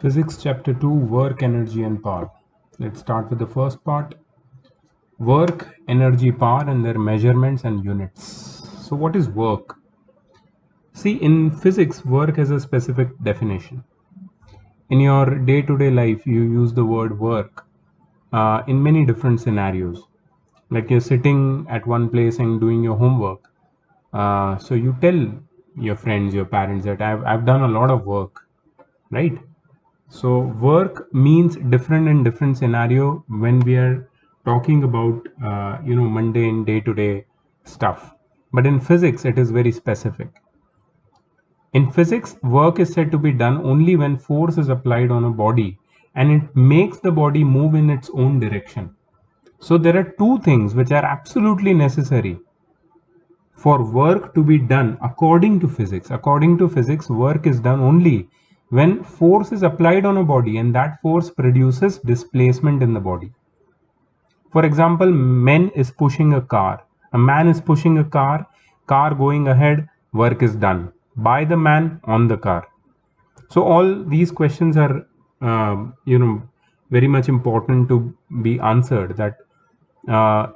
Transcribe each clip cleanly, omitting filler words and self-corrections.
Physics Chapter 2, Work, Energy and Power. Let's start with the first part. Work, energy, power and their measurements and units. So what is work? See, in physics, work has a specific definition. In your day-to-day life, you use the word work in many different scenarios. Like you're sitting at one place and doing your homework. So you tell your friends, your parents that I've done a lot of work, right? So work means different in different scenario when we are talking about mundane day-to-day stuff. But in physics, it is very specific. In physics, work is said to be done only when force is applied on a body and it makes the body move in its own direction. So there are two things which are absolutely necessary for work to be done according to physics. According to physics, work is done only when force is applied on a body and that force produces displacement in the body. For example, man is pushing a car. A man is pushing a car going ahead, work is done by the man on the car. So all these questions are, very much important to be answered. That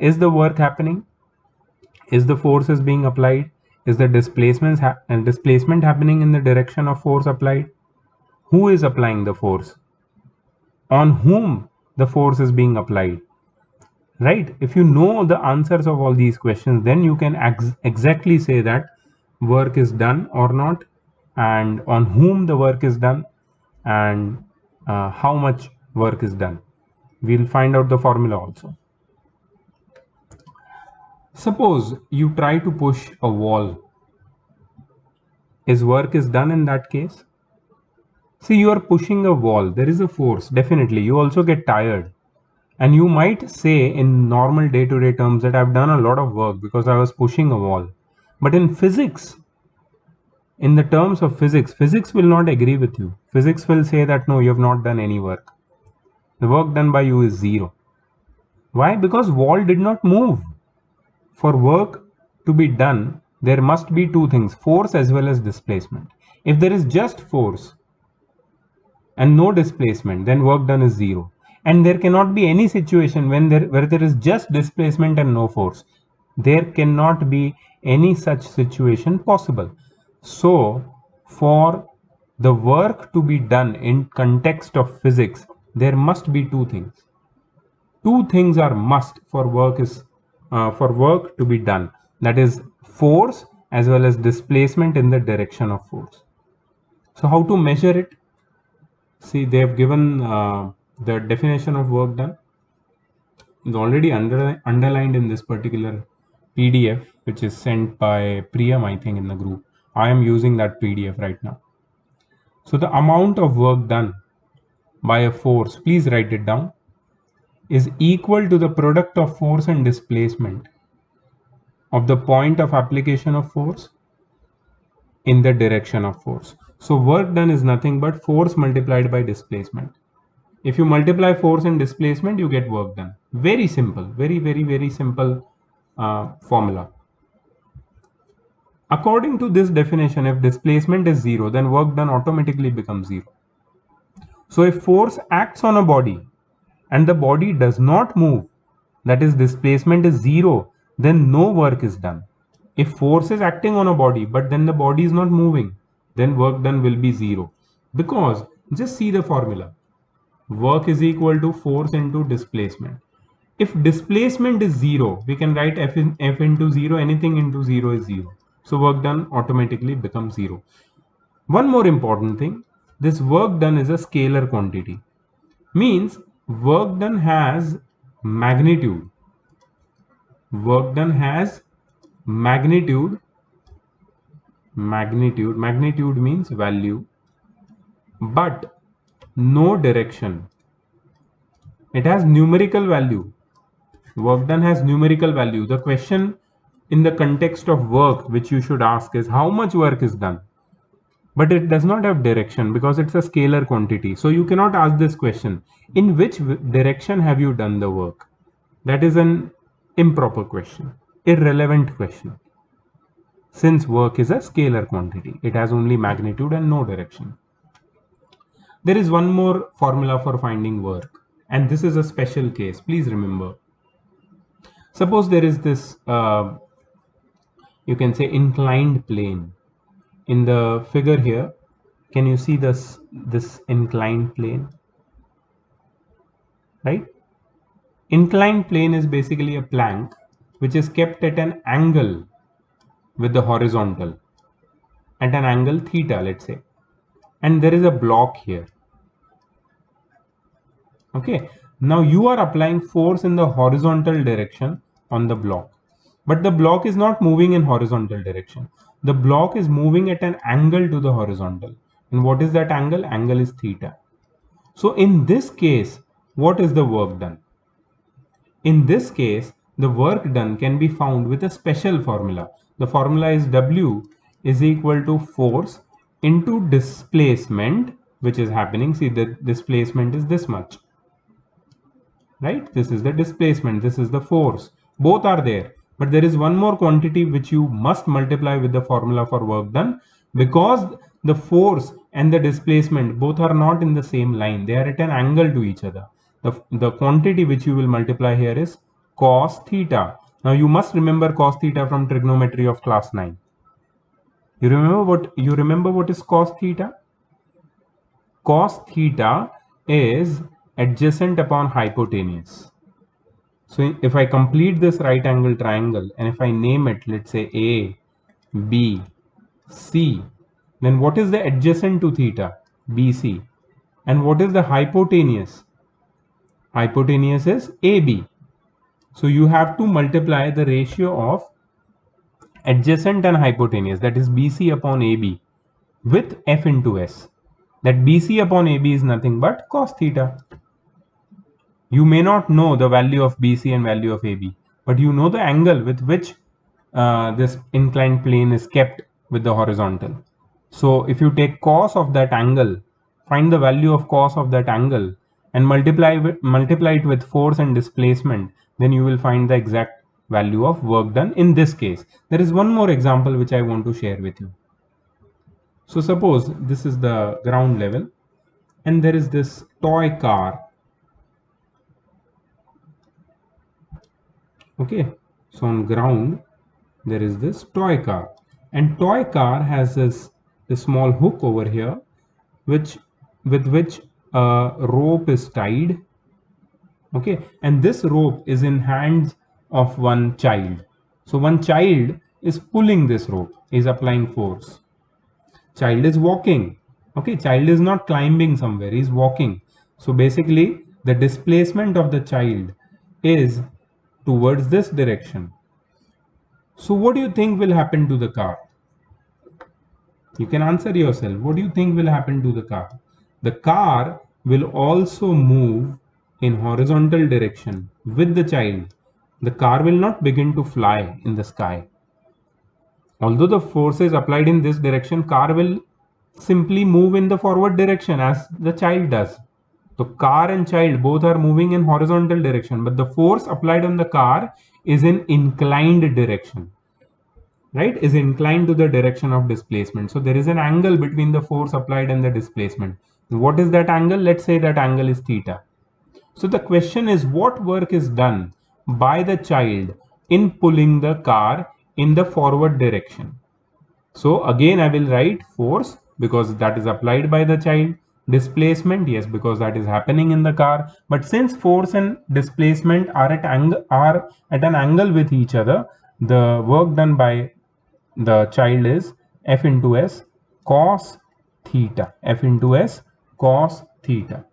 is the work happening? Is the force is being applied? Is the displacement happening in the direction of force applied? Who is applying the force? On whom the force is being applied? Right? If you know the answers of all these questions, then you can exactly say that work is done or not, and on whom the work is done, and how much work is done. We'll find out the formula also. Suppose you try to push a wall. Is work is done in that case? See, you are pushing a wall. There is a force. Definitely. You also get tired. And you might say in normal day-to-day terms that I've done a lot of work because I was pushing a wall. But in physics, in the terms of physics, physics will not agree with you. Physics will say that no, you have not done any work. The work done by you is zero. Why? Because wall did not move. For work to be done, there must be two things, force as well as displacement. If there is just force and no displacement, then work done is zero. And there cannot be any situation where there is just displacement and no force. There cannot be any such situation possible. So for the work to be done in context of physics, there must be two things. Two things are must for work to be done. That is force as well as displacement in the direction of force. So how to measure it? See, they have given the definition of work done. It's already underlined in this particular PDF, which is sent by Priyam, I think, in the group. I am using that PDF right now. So the amount of work done by a force, please write it down, is equal to the product of force and displacement of the point of application of force in the direction of force. So work done is nothing but force multiplied by displacement. If you multiply force and displacement, you get work done. Very simple, very simple formula. According to this definition, if displacement is zero, then work done automatically becomes zero. So if force acts on a body and the body does not move, that is displacement is zero, then no work is done. If force is acting on a body but then the body is not moving, then work done will be zero. Because just see the formula. Work is equal to force into displacement. If displacement is zero, we can write F into zero, anything into zero is zero. So work done automatically becomes zero. One more important thing, this work done is a scalar quantity. Means work done has magnitude. Work done has magnitude. Magnitude means value, but no direction. It has numerical value. Work done has numerical value. The question in the context of work which you should ask is how much work is done, but it does not have direction because it's a scalar quantity. So you cannot ask this question, in which direction have you done the work? That is an improper question, irrelevant question. Since work is a scalar quantity, it has only magnitude and no direction. There is one more formula for finding work, and this is a special case. Please remember. Suppose there is this, you can say, inclined plane. In the figure here, can you see this inclined plane? Right? Inclined plane is basically a plank which is kept at an angle with the horizontal, at an angle theta, let's say, and there is a block here. Okay, now you are applying force in the horizontal direction on the block, but the block is not moving in horizontal direction. The block is moving at an angle to the horizontal, and what is that angle? Angle is theta. So in this case, what is the work done? In this case, the work done can be found with a special formula. The formula is W is equal to force into displacement, which is happening. See, the displacement is this much, right? This is the displacement, this is the force. Both are there, but there is one more quantity which you must multiply with the formula for work done, because the force and the displacement both are not in the same line. They are at an angle to each other. The quantity which you will multiply here is cos theta. Now you must remember cos theta from trigonometry of class 9. You remember what is cos theta? Cos theta is adjacent upon hypotenuse. So if I complete this right angle triangle and if I name it, let's say A, B, C, then what is the adjacent to theta? BC. And what is the hypotenuse? Hypotenuse is AB. So you have to multiply the ratio of adjacent and hypotenuse, that is BC upon AB, with F into S. That BC upon AB is nothing but cos theta. You may not know the value of BC and value of AB, but you know the angle with which this inclined plane is kept with the horizontal. So if you take cos of that angle, find the value of cos of that angle and multiply it with force and displacement, then you will find the exact value of work done in this case. There is one more example which I want to share with you. So suppose this is the ground level and there is this toy car. Okay, so on ground there is this toy car, and toy car has this small hook over here with which a rope is tied. Okay, and this rope is in hands of one child. So one child is pulling this rope, is applying force. Child is walking. Okay, child is not climbing somewhere, he is walking. So basically the displacement of the child is towards this direction. So what do you think will happen to the car? You can answer yourself. What do you think will happen to the car? The car will also move in horizontal direction with the child. The car will not begin to fly in the sky. Although the force is applied in this direction, car will simply move in the forward direction as the child does. So car and child both are moving in horizontal direction, but the force applied on the car is in inclined direction, right? Is inclined to the direction of displacement. So there is an angle between the force applied and the displacement. What is that angle? Let's say that angle is theta. So the question is, what work is done by the child in pulling the car in the forward direction? So again I will write force because that is applied by the child. Displacement, yes, because that is happening in the car. But since force and displacement are at an angle with each other, the work done by the child is F into S cos theta. F into S cos theta.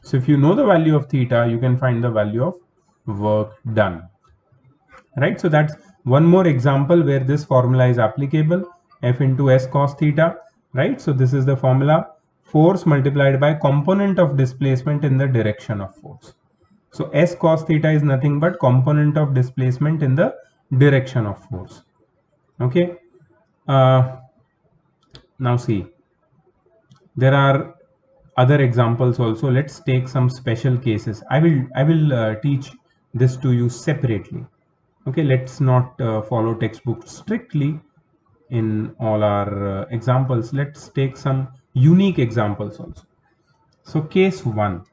So if you know the value of theta, you can find the value of work done. Right? So that's one more example where this formula is applicable. F into S cos theta. Right? So this is the formula. Force multiplied by component of displacement in the direction of force. So S cos theta is nothing but component of displacement in the direction of force. Okay. Now see, there are other examples also. Let's take some special cases. I will teach this to you separately. Okay, let's not follow textbook strictly in all our examples. Let's take some unique examples also. So case 1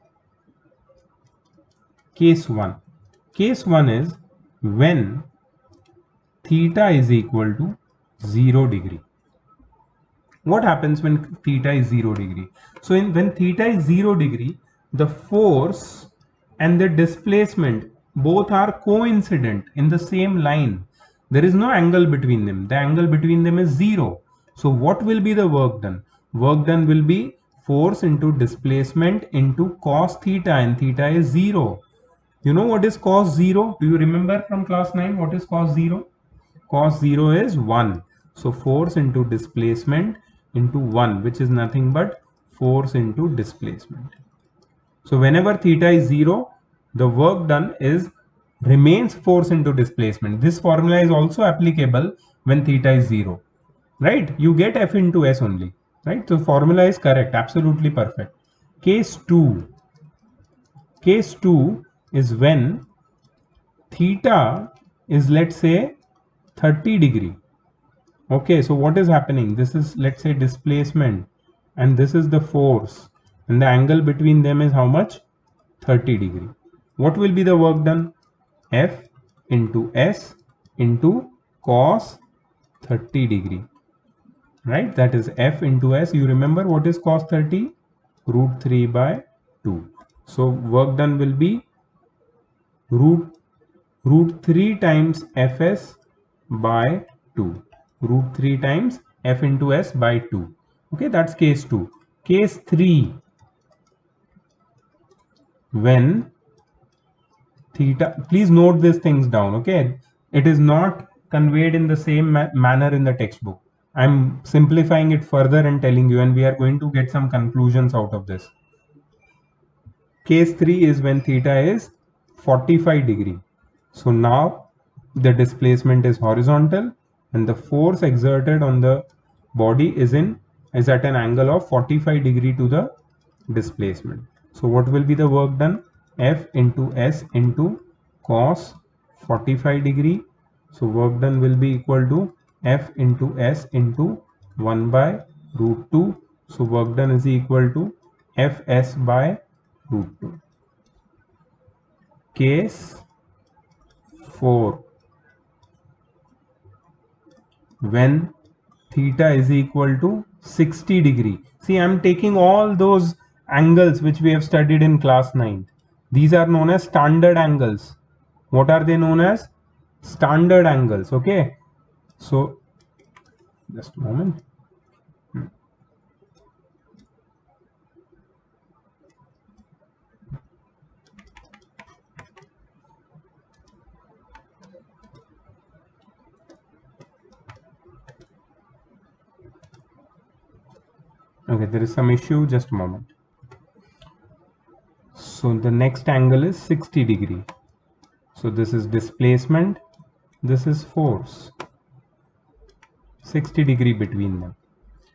is when theta is equal to 0 degree. What happens when theta is 0 degree? So when theta is 0 degree, the force and the displacement both are coincident in the same line. There is no angle between them. The angle between them is 0. So what will be the work done? Work done will be force into displacement into cos theta, and theta is 0. You know what is cos 0? Do you remember from class 9 what is cos 0? Cos 0 is 1. So force into displacement into 1, which is nothing but force into displacement. So whenever theta is 0, the work done is remains force into displacement. This formula is also applicable when theta is 0, right? You get F into S only, right? So formula is correct, absolutely perfect. Case 2 is when theta is, let's say, 30 degree. Okay, so what is happening? This is, let's say, displacement, and this is the force, and the angle between them is how much? 30 degree. What will be the work done? F into S into cos 30 degree, right? That is F into S. You remember what is cos 30? Root 3 by 2. So work done will be root 3 times Fs by 2. Root 3 times F into S by 2. Okay, that's case 2. Case 3, when theta, please note these things down, okay? It is not conveyed in the same manner in the textbook. I'm simplifying it further and telling you, and we are going to get some conclusions out of this. Case 3 is when theta is 45 degree. So now the displacement is horizontal and the force exerted on the body is at an angle of 45 degree to the displacement. So what will be the work done? F into S into cos 45 degree. So work done will be equal to F into S into 1 by root 2. So work done is equal to Fs by root 2. Case 4, when theta is equal to 60 degree. See, I'm taking all those angles which we have studied in class 9. These are known as standard angles. What are they known as? Standard angles. Okay, so just a moment. Okay, there is some issue, just a moment. So the next angle is 60 degree. So this is displacement, this is force. 60 degree between them.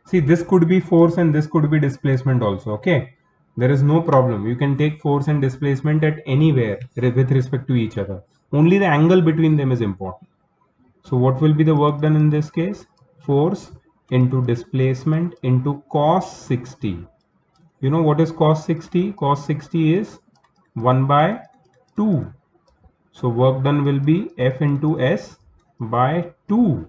See, this could be force and this could be displacement also, okay? There is no problem. You can take force and displacement at anywhere with respect to each other. Only the angle between them is important. So what will be the work done in this case? Force into displacement into cos 60. You know what is cos 60? Cos 60 is 1 by 2. So work done will be F into S by 2.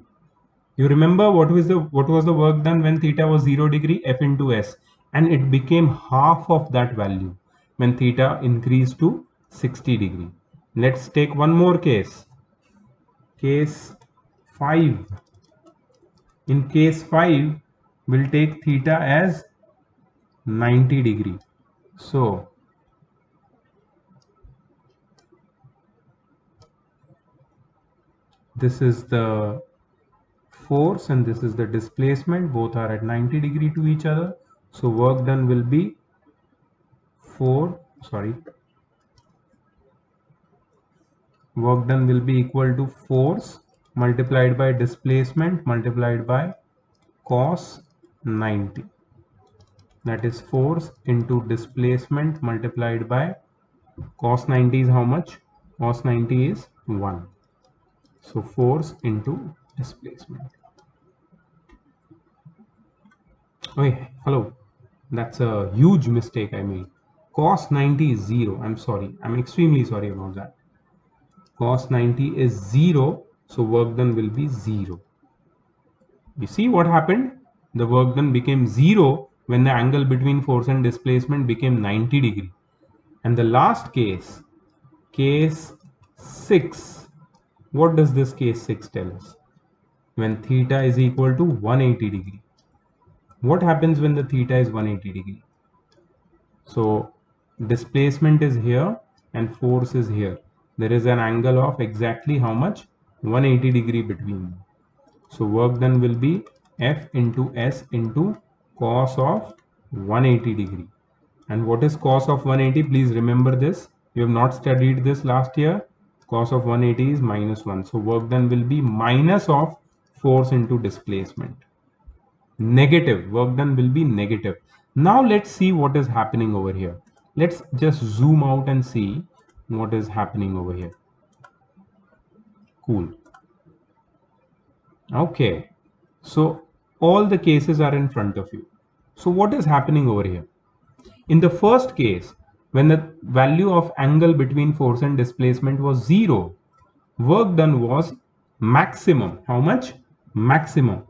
You remember what was the work done when theta was 0 degree? F into S, and it became half of that value when theta increased to 60 degree. Let's take one more case. Case 5. In case 5, we'll take theta as 90 degree. So this is the force and this is the displacement. Both are at 90 degree to each other. So work done will be work done will be equal to force multiplied by displacement multiplied by cos 90. That is force into displacement multiplied by cos 90 is how much? Cos 90 is 1. So force into displacement. Okay, hello. That's a huge mistake I made. Cos 90 is 0. I'm sorry. I'm extremely sorry about that. Cos 90 is 0. So work done will be 0. You see what happened? The work done became 0 when the angle between force and displacement became 90 degree. And the last case, case 6. What does this case 6 tell us? When theta is equal to 180 degree. What happens when the theta is 180 degree? So displacement is here and force is here. There is an angle of exactly how much? 180 degree between them. So work done will be F into S into cos of 180 degree. And what is cos of 180? Please remember this. You have not studied this last year. Cos of 180 is minus 1. So work done will be minus of force into displacement. Negative. Work done will be negative. Now let's see what is happening over here. Let's just zoom out and see what is happening over here. Cool. Okay. So all the cases are in front of you. So what is happening over here? In the first case, when the value of angle between force and displacement was 0, work done was maximum. How much? Maximum.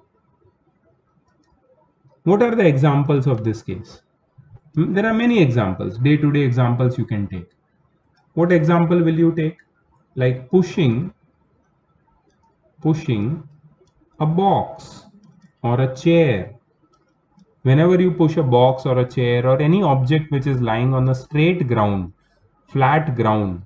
What are the examples of this case? There are many examples, day-to-day examples you can take. What example will you take? Like pushing a box or a chair. Whenever you push a box or a chair or any object which is lying on a straight ground, flat ground,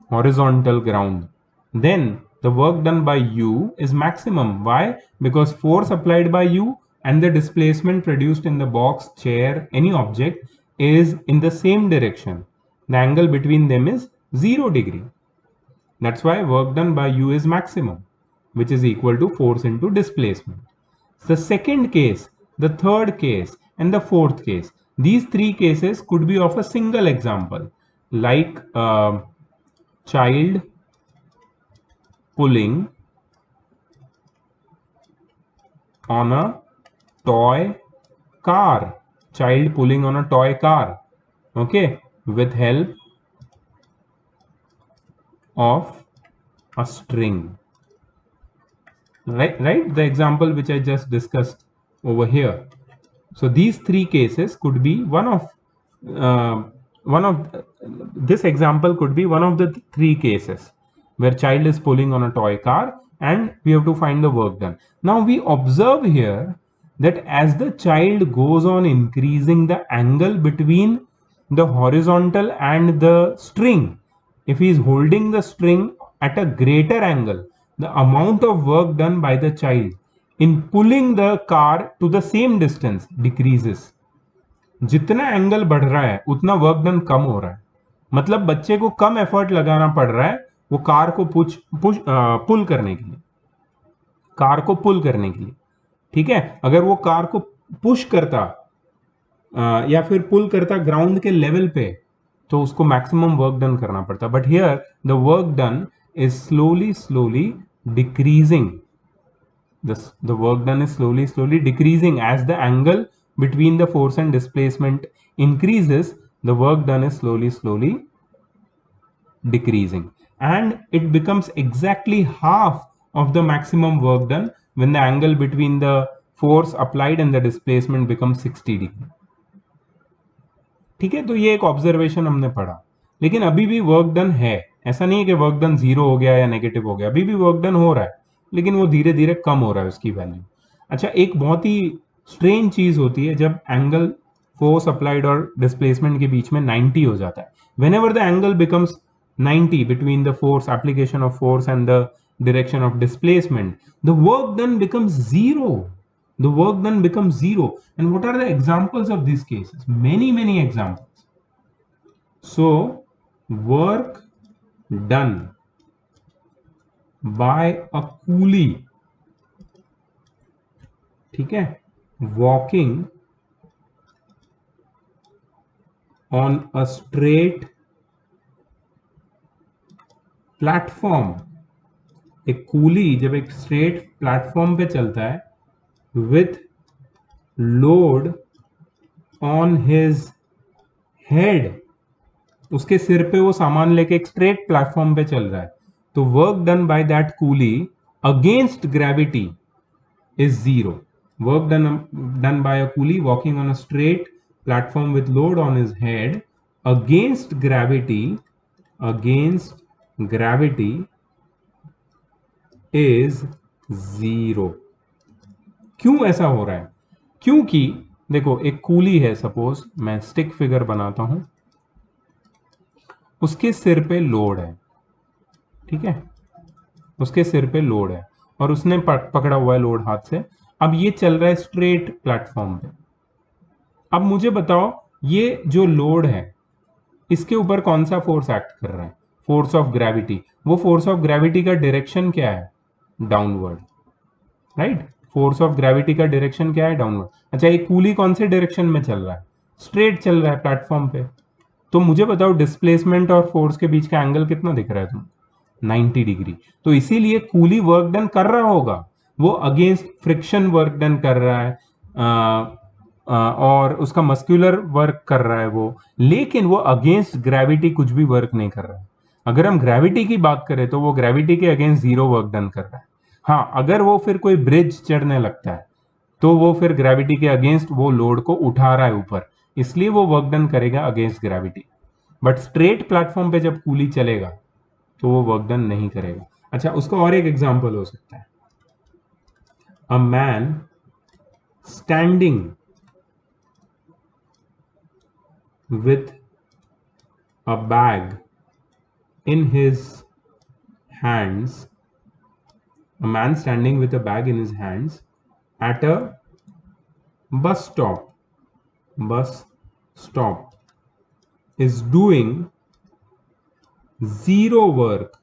horizontal ground, then the work done by you is maximum. Why? Because force applied by you and the displacement produced in the box, chair, any object is in the same direction. The angle between them is 0 degree. That's why work done by you is maximum, which is equal to force into displacement. The second case, the third case, and the fourth case. These three cases could be of a single example, like child pulling on a toy car. Child pulling on a toy car. Okay, with help of a string. Right, the example which I just discussed over here. So these three cases could be this example could be one of the three cases where child is pulling on a toy car and we have to find the work done. Now we observe here that as the child goes on increasing the angle between the horizontal and the string, if he is holding the string at a greater angle, the amount of work done by the child in pulling the car to the same distance decreases. जितना angle बढ़ रहा है उतना work done कम हो रहा है. मतलब बच्चे को कम एफर्ट लगाना पड़ रहा है वो कार को पुल करने के लिए, कार को पुल करने के लिए. ठीक है, अगर वो कार को पुश करता या फिर पुल करता ग्राउंड के लेवल पे तो उसको मैक्सिमम वर्क डन करना पड़ता. But here the work done is slowly decreasing. The work done is slowly decreasing as the angle between the force and displacement increases. The work done is slowly decreasing, and it becomes exactly half of the maximum work done when the angle between the force applied and the displacement becomes 60 degree. ठीक है, तो ये एक observation हमने पढ़ा. लेकिन अभी भी वर्क डन है, ऐसा नहीं है कि वर्क डन 0 हो गया या नेगेटिव हो गया. अभी भी वर्क डन हो रहा है, लेकिन वो धीरे धीरे कम हो रहा है उसकी वैल्यू. अच्छा, एक बहुत ही स्ट्रेंज चीज होती है जब एंगल फोर्स अप्लाइड और डिस्प्लेसमेंट के बीच में 90 हो जाता है. Whenever the angle becomes 90 between the force application of force and the direction of displacement, the work done becomes 0. The work done becomes 0. And what are the examples of these cases? Many examples. So work done by a coolie, ठीक है, walking on a straight platform. एक coolie जब एक straight platform पे चलता है with load on his head, उसके सिर पे वो सामान लेके एक स्ट्रेट प्लेटफॉर्म पे चल रहा है, तो work done by that coolie against gravity is zero. Work done by a coolie walking on a straight platform with load on his head against gravity is zero. क्यों ऐसा हो रहा है? क्योंकि देखो एक कूली है, सपोज मैं स्टिक फिगर बनाता हूं, उसके सिर पे लोड है, ठीक है, उसके सिर पे लोड है और उसने पकड़ा हुआ है लोड हाथ से। अब ये चल रहा है स्ट्रेट प्लेटफॉर्म पे। अब मुझे बताओ ये जो लोड है इसके ऊपर कौन सा फोर्स एक्ट कर रहा है? Force of gravity. वो फोर्स ऑफ ग्रेविटी का डायरेक्शन क्या है? Downward, right? Force of gravity का डायरेक्शन क्या है? डाउनवर्ड। अच्छा, ये कूली कौन से डायरेक्शन में चल रहा है? स्ट्रेट चल रहा है प्लेटफॉर्म पे। तो मुझे बताओ डिस्प्लेसमेंट और फोर्स के बीच का एंगल कितना दिख रहा है तुम? 90 डिग्री। तो इसीलिए कूली वर्क डन कर रहा होगा, वो अगेंस्ट फ्रिक्शन वर्क डन कर रहा है, और उसका मस्कुलर वर्क कर रहा है वो, लेकिन वो अगेंस्ट ग्रेविटी कुछ भी वर्क नहीं कर रहा है। अगर हम ग्रेविटी की बात करें तो वो ग्रेविटी के अगेंस्ट जीरो वर्क डन कर रहा है। हाँ, अगर वो फिर कोई ब्रिज चढ़ने लगता है तो वो फिर ग्रेविटी के अगेंस्ट वो लोड को उठा रहा है ऊपर, इसलिए वो वर्क डन करेगा against gravity. But straight platform पे जब कूली चलेगा तो वो वर्क डन नहीं करेगा। अच्छा, उसका और एक एग्जांपल हो सकता है, a man standing with a bag in his hands, a man standing with a bag in his hands at a bus stop is doing zero work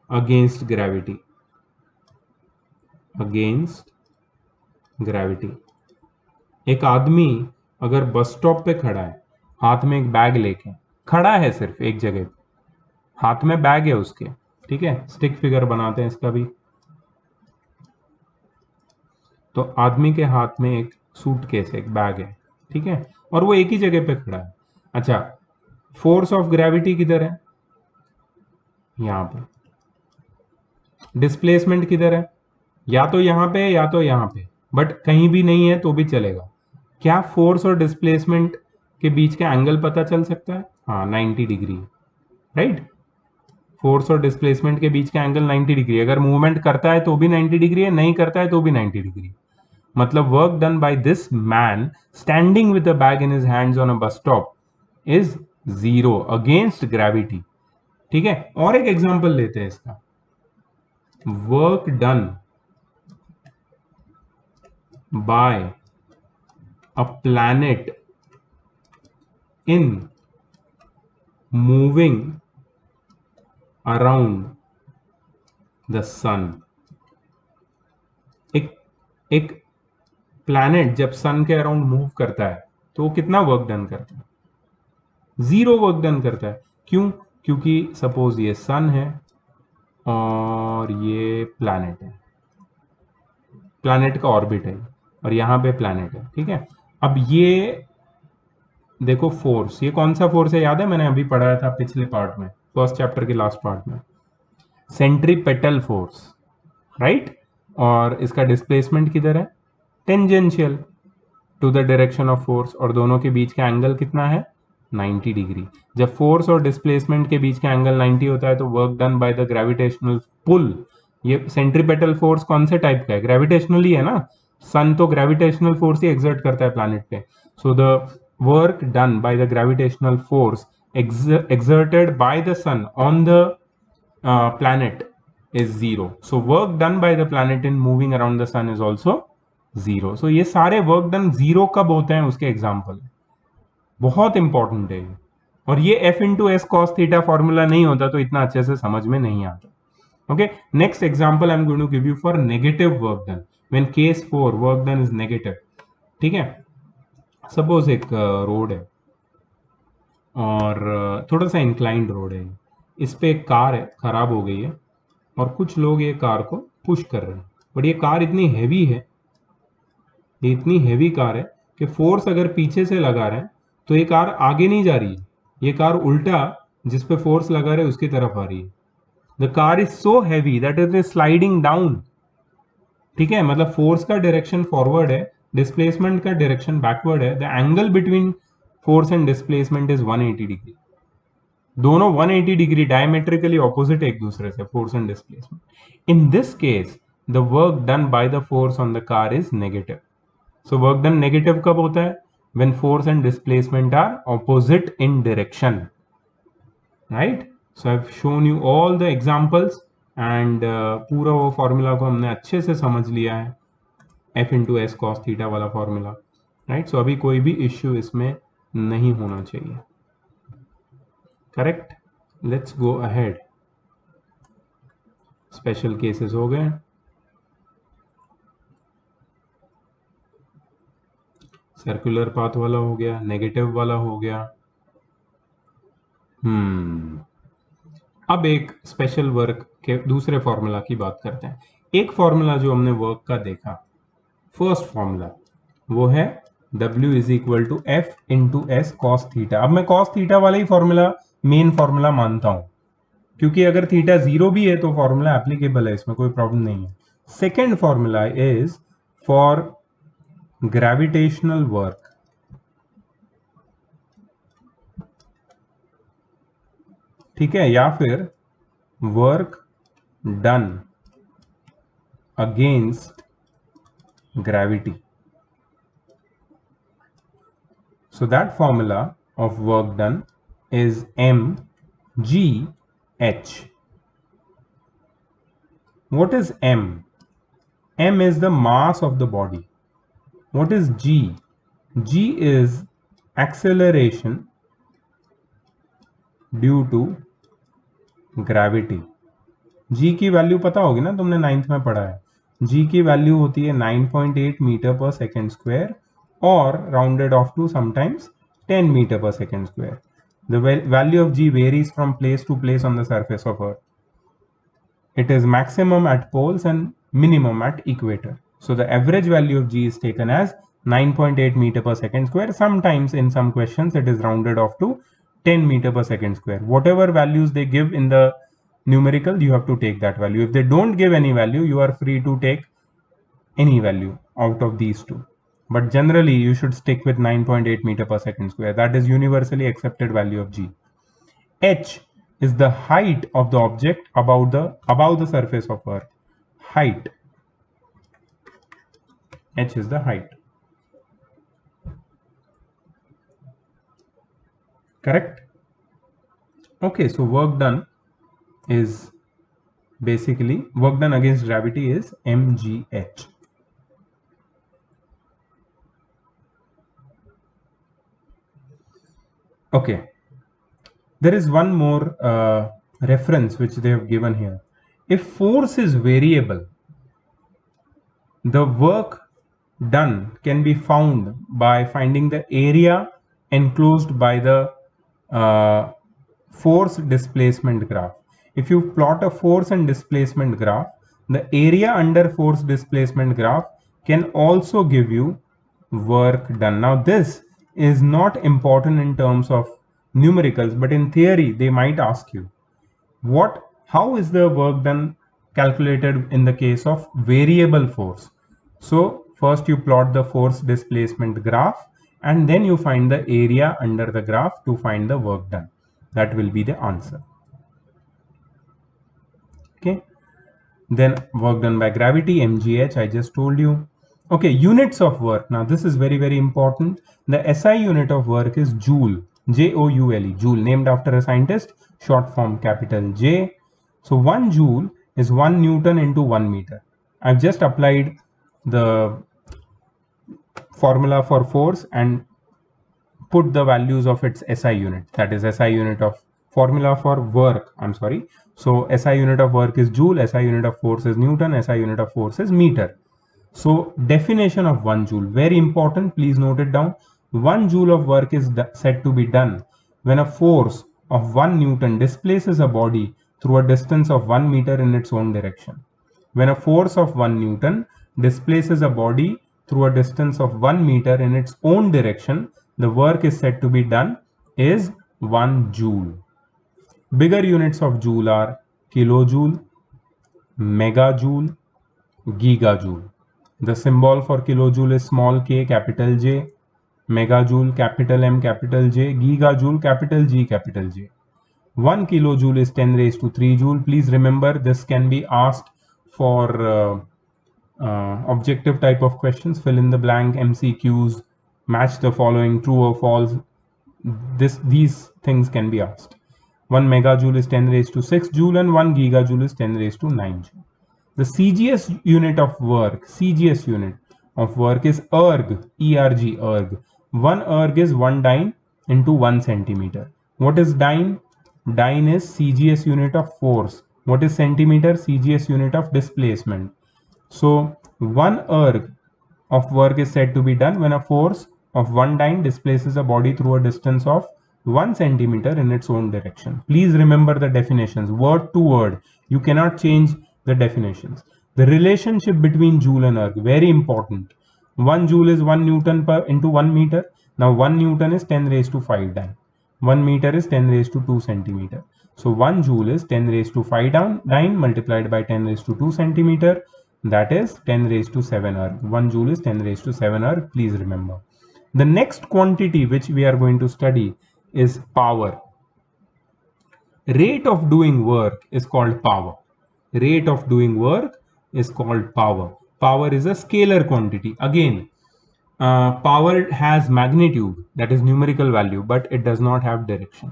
against gravity. एक आदमी अगर बस स्टॉप पे खड़ा है, हाथ में एक बैग लेके खड़ा है, सिर्फ एक जगह पे, हाथ में बैग है उसके, ठीक है, स्टिक फिगर बनाते हैं इसका भी। तो आदमी के हाथ में एक सूटकेस है, एक बैग है, ठीक है, और वो एक ही जगह पे खड़ा है। अच्छा, फोर्स ऑफ ग्रेविटी किधर है? यहां पे। डिस्प्लेसमेंट किधर है? या तो यहां पे या तो यहां पे, बट कहीं भी नहीं है तो भी चलेगा। क्या फोर्स और डिस्प्लेसमेंट के बीच का एंगल पता चल सकता है? हाँ, 90 डिग्री, राइट? फोर्स और डिस्प्लेसमेंट के बीच का एंगल 90 डिग्री। अगर मूवमेंट करता है तो भी 90 डिग्री है, नहीं करता है तो भी 90 डिग्री। मतलब work done by this man standing with a bag in his hands on a bus stop is zero against gravity, ठीक है। और एक एग्जांपल लेते हैं इसका, work done by a planet in moving around the sun. एक planet जब सन के अराउंड मूव करता है तो वो कितना वर्क डन करता है? जीरो वर्क डन करता है। क्यों? क्योंकि सपोज ये सन है और ये प्लैनेट है, प्लैनेट का ऑर्बिट है और यहां पे प्लैनेट है, ठीक है। अब ये देखो फोर्स, ये कौन सा फोर्स है? याद है, मैंने अभी पढ़ाया था पिछले पार्ट में, फर्स्ट चैप्टर के लास्ट पार्ट में, सेंट्रीपेटल फोर्स, राइट? और इसका डिस्प्लेसमेंट किधर है? Tangential to the direction of force, और दोनों के बीच का एंगल कितना है? 90 डिग्री। जब फोर्स और डिस्प्लेसमेंट के बीच का एंगल 90 होता है तो work done by the gravitational pull. ये सेंट्रीपेटल फोर्स कौन से टाइप का है? ग्रेविटेशनल ही है ना, सन तो ग्रेविटेशनल फोर्स ही एक्सर्ट करता है प्लैनेट पे। So the work done by the gravitational force exerted by the sun on the planet is zero. So work done by the planet in moving around the sun is also zero. So ये सारे work done zero कब होते हैं उसके example, बहुत important है ये। और ये F into S cos theta formula नहीं होता तो इतना अच्छे से समझ में नहीं आता। Okay, next example I am going to give you for negative work done when case 4 work done is negative, ठीक है। सपोज एक रोड है और थोड़ा सा इंक्लाइंड रोड है, इस पे एक कार है, खराब हो गई है और कुछ लोग ये कार को पुश कर रहे हैं, बट ये कार इतनी हैवी है, ये इतनी हैवी कार है कि फोर्स अगर पीछे से लगा रहे हैं तो ये कार आगे नहीं जा रही है, ये कार उल्टा जिस पे फोर्स लगा रहे उसकी तरफ आ रही है। The car is so heavy that it is sliding down. ठीक है, मतलब फोर्स का डायरेक्शन फॉरवर्ड है, डिस्प्लेसमेंट का डायरेक्शन बैकवर्ड है। The angle between force and displacement is 180 degree. दोनों 180 डिग्री डायमेट्रिकली ऑपोजिट एक दूसरे से, force and displacement. In this case the work done by the force on the car is negative. So work done negative कब होता है? When force and displacement are opposite in direction, right? So I have shown you all the examples and पूरा वो formula को हमने अच्छे से समझ लिया है, F into S cos theta वाला फॉर्मूला, राइट? सो अभी कोई भी इश्यू इसमें नहीं होना चाहिए, correct? Let's go ahead. Special cases हो गए, सर्कुलर पाथ वाला हो गया, नेगेटिव वाला हो गया। अब एक स्पेशल वर्क के दूसरे फॉर्मूला की बात करते हैं। एक फॉर्मूला जो हमने वर्क का देखा, फर्स्ट फॉर्मूला, वो है W is equal to F into S cos theta. अब मैं कॉस थीटा वाला ही फॉर्मूला मेन फॉर्मूला मानता हूं, क्योंकि अगर थीटा 0 भी है तो फॉर्मूला एप्लीकेबल है, इसमें कोई प्रॉब्लम नहीं है। Second formula is for gravitational work. ठीक है, या फिर work done against gravity. So that formula of work done is mgh. What is m? M is the mass of the body. What is g? G is acceleration due to gravity. g की value पता होगी ना, तुमने 9th में पढ़ा है। g की value होती है 9.8 मीटर पर second square or rounded off to sometimes 10 meter per second square. The value of g varies from place to place on the surface of Earth. It is maximum at poles and minimum at equator. So the average value of g is taken as 9.8 meter per second square. Sometimes in some questions it is rounded off to 10 meter per second square. Whatever values they give in the numerical, you have to take that value. If they don't give any value, you are free to take any value out of these two. But generally you should stick with 9.8 meter per second square. That is universally accepted value of g. H is the height of the object above the surface of Earth. Height. H is the height. Correct? Okay, so work done is basically, work done against gravity is mgh. Okay, there is one more reference which they have given here. If force is variable, the work done can be found by finding the area enclosed by the force displacement graph. If you plot a force and displacement graph, the area under force displacement graph can also give you work done. Now this is not important in terms of numericals, but in theory they might ask you, how is the work done calculated in the case of variable force? So first you plot the force displacement graph and then you find the area under the graph to find the work done. That will be the answer. Okay, then work done by gravity, mgh, I just told you. Okay, units of work. Now this is very, very important. The SI unit of work is joule, Joule, joule, named after a scientist, short form capital J. So 1 joule is 1 Newton into 1 meter. I've just applied the formula for force and put the values of its SI unit. That is SI unit of formula for work. I'm sorry. So SI unit of work is joule, SI unit of force is Newton, SI unit of force is meter. So definition of 1 joule, very important, please note it down. 1 joule of work is said to be done when a force of 1 Newton displaces a body through a distance of 1 meter in its own direction. When a force of 1 Newton displaces a body through a distance of 1 meter in its own direction, the work is said to be done is 1 joule. Bigger units of joule are kilojoule, megajoule, gigajoule. The symbol for kilojoule is small k, capital J, megajoule, capital M, capital J, gigajoule, capital G, capital J. 1 kilojoule is 10 raised to 3 joule. Please remember, this can be asked for objective type of questions. Fill in the blank, MCQs, match the following, true or false. These things can be asked. 1 megajoule is 10 raised to 6 joule and 1 gigajoule is 10 raised to 9 joule. The CGS unit of work, CGS unit of work is erg, ERG, erg. 1 erg is 1 dyne into 1 centimeter. What is dyne? Dyne is CGS unit of force. What is centimeter? CGS unit of displacement. So 1 erg of work is said to be done when a force of 1 dyne displaces a body through a distance of 1 centimeter in its own direction. Please remember the definitions, word to word. You cannot change the definitions. The relationship between joule and erg, very important. 1 joule is 1 Newton per into 1 meter. Now 1 Newton is 10 raised to 5 dyne. 1 meter is 10 raised to 2 centimeter. So 1 joule is 10 raised to 5 dyne multiplied by 10 raised to 2 centimeter. That is 10 raised to 7 erg. 1 joule is 10 raised to 7 erg. Please remember. The next quantity which we are going to study is power. Rate of doing work is called power. Rate of doing work is called power. Power is a scalar quantity. Again, power has magnitude, that is numerical value, but it does not have direction,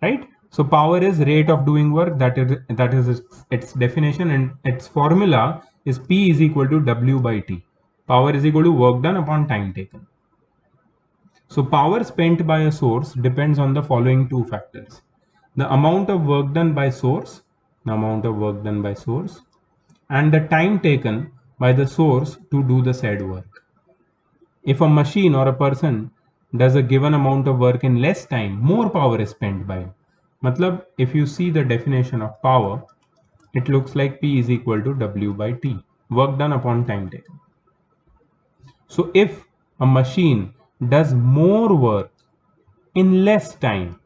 right? So power is rate of doing work, that is its definition, and its formula is P is equal to W by T. Power is equal to work done upon time taken. So power spent by a source depends on the following two factors: the amount of work done by source, and the time taken by the source to do the said work. If a machine or a person does a given amount of work in less time, more power is spent by it. Matlab, if you see the definition of power, it looks like P is equal to W by T, work done upon time taken. So if a machine does more work in less time,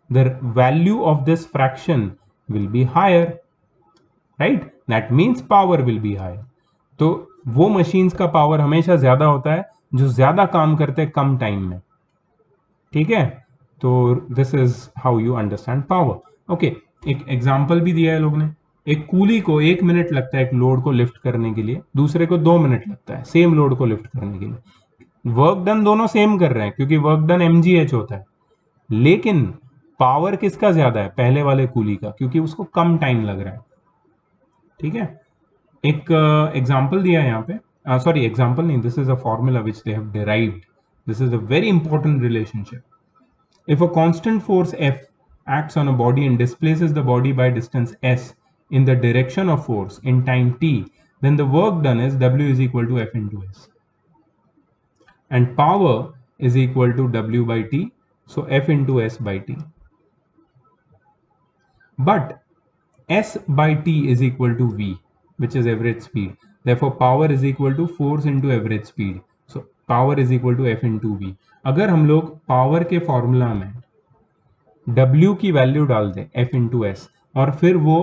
the value of this fraction will be higher, right? That means power will be higher. तो वो machines का power हमेशा ज्यादा होता है जो ज्यादा काम करते हैं कम टाइम में, ठीक है? तो this is how you understand power. Okay, एक एग्जांपल भी दिया है लोग ने। एक कूली को 1 मिनट लगता है एक लोड को लिफ्ट करने के लिए, दूसरे को 2 मिनट लगता है सेम लोड को लिफ्ट करने के लिए। वर्क डन दोनों सेम कर रहे हैं क्योंकि वर्क डन mgh होता है, लेकिन पावर किसका ज्यादा है? पहले वाले कूली का, क्योंकि उसको कम टाइम लग रहा है, ठीक है? एक एग्जाम्पल दिया है यहाँ पे, सॉरी एग्जाम्पल नहीं, this is a formula which they have derived. This is a very important relationship. If a constant force F acts on a body and displaces the body by distance S in the direction of force in time t, then the work done is W is equal to F into S. And power is equal to W by T, so F into S by T. But S by T is equal to V, which is average speed. Therefore, power is equal to force into average speed. So, power is equal to F into V. अगर हम लोग power के formula में W की value डाल दें F into S, और फिर वो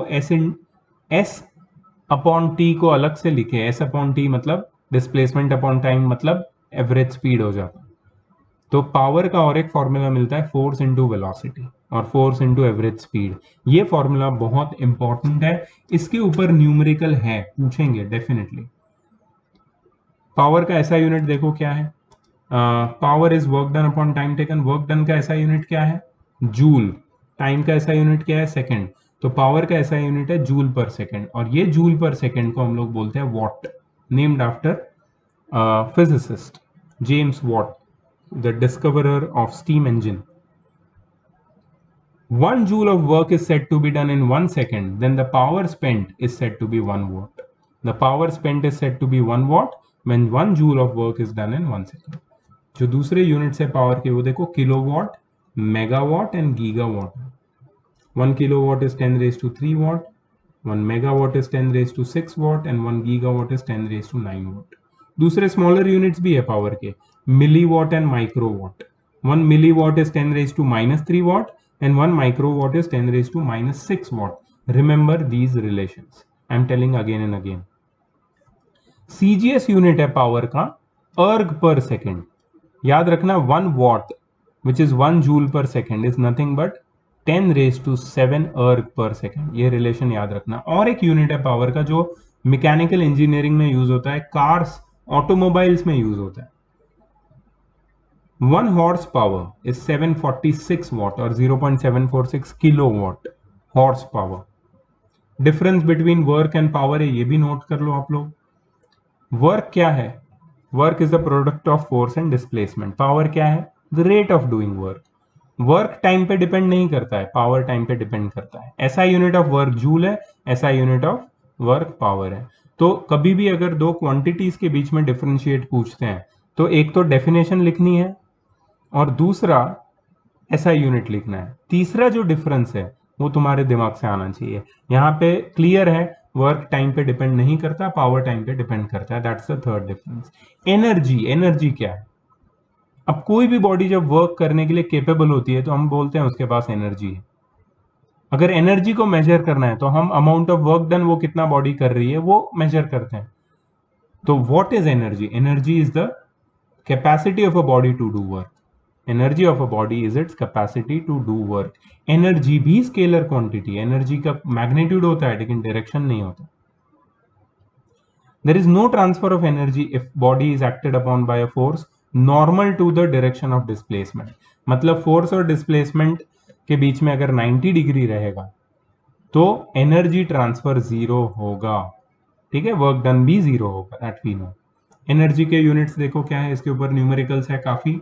S अपॉन टी को अलग से लिखे, S अपॉन टी मतलब डिस्प्लेसमेंट अपॉन टाइम मतलब एवरेज स्पीड हो जाता है, तो पावर का और एक फॉर्मूला मिलता है फोर्स इंटू वेलोसिटी और फोर्स इंटू एवरेज स्पीड. ये फॉर्मूला बहुत इंपॉर्टेंट है, इसके ऊपर न्यूमेरिकल है, पूछेंगे डेफिनेटली. पावर का ऐसा यूनिट देखो क्या है, power is work done upon time taken. Work done का ऐसा यूनिट क्या है? जूल. टाइम का ऐसा यूनिट क्या है? सेकंड. तो पावर का ऐसा यूनिट है जूल पर सेकंड, और ये जूल पर सेकंड को हम लोग बोलते हैं what, named after physicist James Watt, the discoverer of steam engine. 1 joule of work is said to be done in 1 second, then the power spent is said to be 1 watt. The power spent is said to be 1 watt when 1 joule of work is done in 1 second. जो दूसरे units है power के वो देखो, kilowatt, megawatt and gigawatt. 1 kilowatt is 10 raised to 3 watt, 1 megawatt is 10 raised to 6 watt and 1 gigawatt is 10 raised to 9 watt. दूसरे smaller units भी है power के, milliwatt and microwatt. 1 milliwatt is 10 raised to -3 watt and 1 microwatt is 10 raised to -6 watt. Remember these relations. I am telling again and again. CGS unit है power का अर्ग पर second. याद रखना 1 watt which is 1 joule per second is nothing but 10 raised to 7 अर्ग पर second. ये relation याद रखना. और एक यूनिट है पावर का जो मैकेनिकल इंजीनियरिंग में यूज होता है, कार्स ऑटोमोबाइल्स में यूज होता है. 1 horse power is 746 watt or 0.746 kilowatt horse power. Difference between work and power है, ये भी नोट कर लो आप लोग. वर्क क्या है? Work is the product of force and displacement. Power क्या है? The rate of doing work. Work time पे डिपेंड नहीं करता है, पावर टाइम पे डिपेंड करता है. ऐसा यूनिट ऑफ वर्क जूल है, ऐसा यूनिट ऑफ वर्क पावर है. तो कभी भी अगर दो क्वांटिटीज के बीच में डिफरेंशिएट पूछते हैं तो एक तो डेफिनेशन लिखनी है और दूसरा ऐसा यूनिट लिखना है. तीसरा जो डिफरेंस है वो तुम्हारे दिमाग से आना चाहिए. यहाँ पे क्लियर है, वर्क टाइम पे डिपेंड नहीं करता, पावर टाइम पे डिपेंड करता है. That's the third difference. Energy. Energy क्या है? अब कोई भी बॉडी जब वर्क करने के लिए केपेबल होती है तो हम बोलते हैं उसके पास एनर्जी है. अगर एनर्जी को मेजर करना है तो हम अमाउंट ऑफ वर्क डन, वो कितना बॉडी कर रही है, वो मेजर करते हैं. तो what is energy? Energy is the capacity of a body to do work. Energy of a body is its capacity to do work. Energy भी स्केलर क्वांटिटी. एनर्जी का मैग्नीट्यूड होता है लेकिन डायरेक्शन नहीं होता. There is no transfer of energy if body is acted upon by a force normal to the direction of displacement. मतलब force और displacement के बीच में अगर 90 डिग्री रहेगा तो एनर्जी ट्रांसफर जीरो होगा. ठीक है, वर्क डन भी जीरो होगा. That we know. एनर्जी के यूनिट्स देखो क्या है, इसके ऊपर न्यूमेरिकल्स है काफी.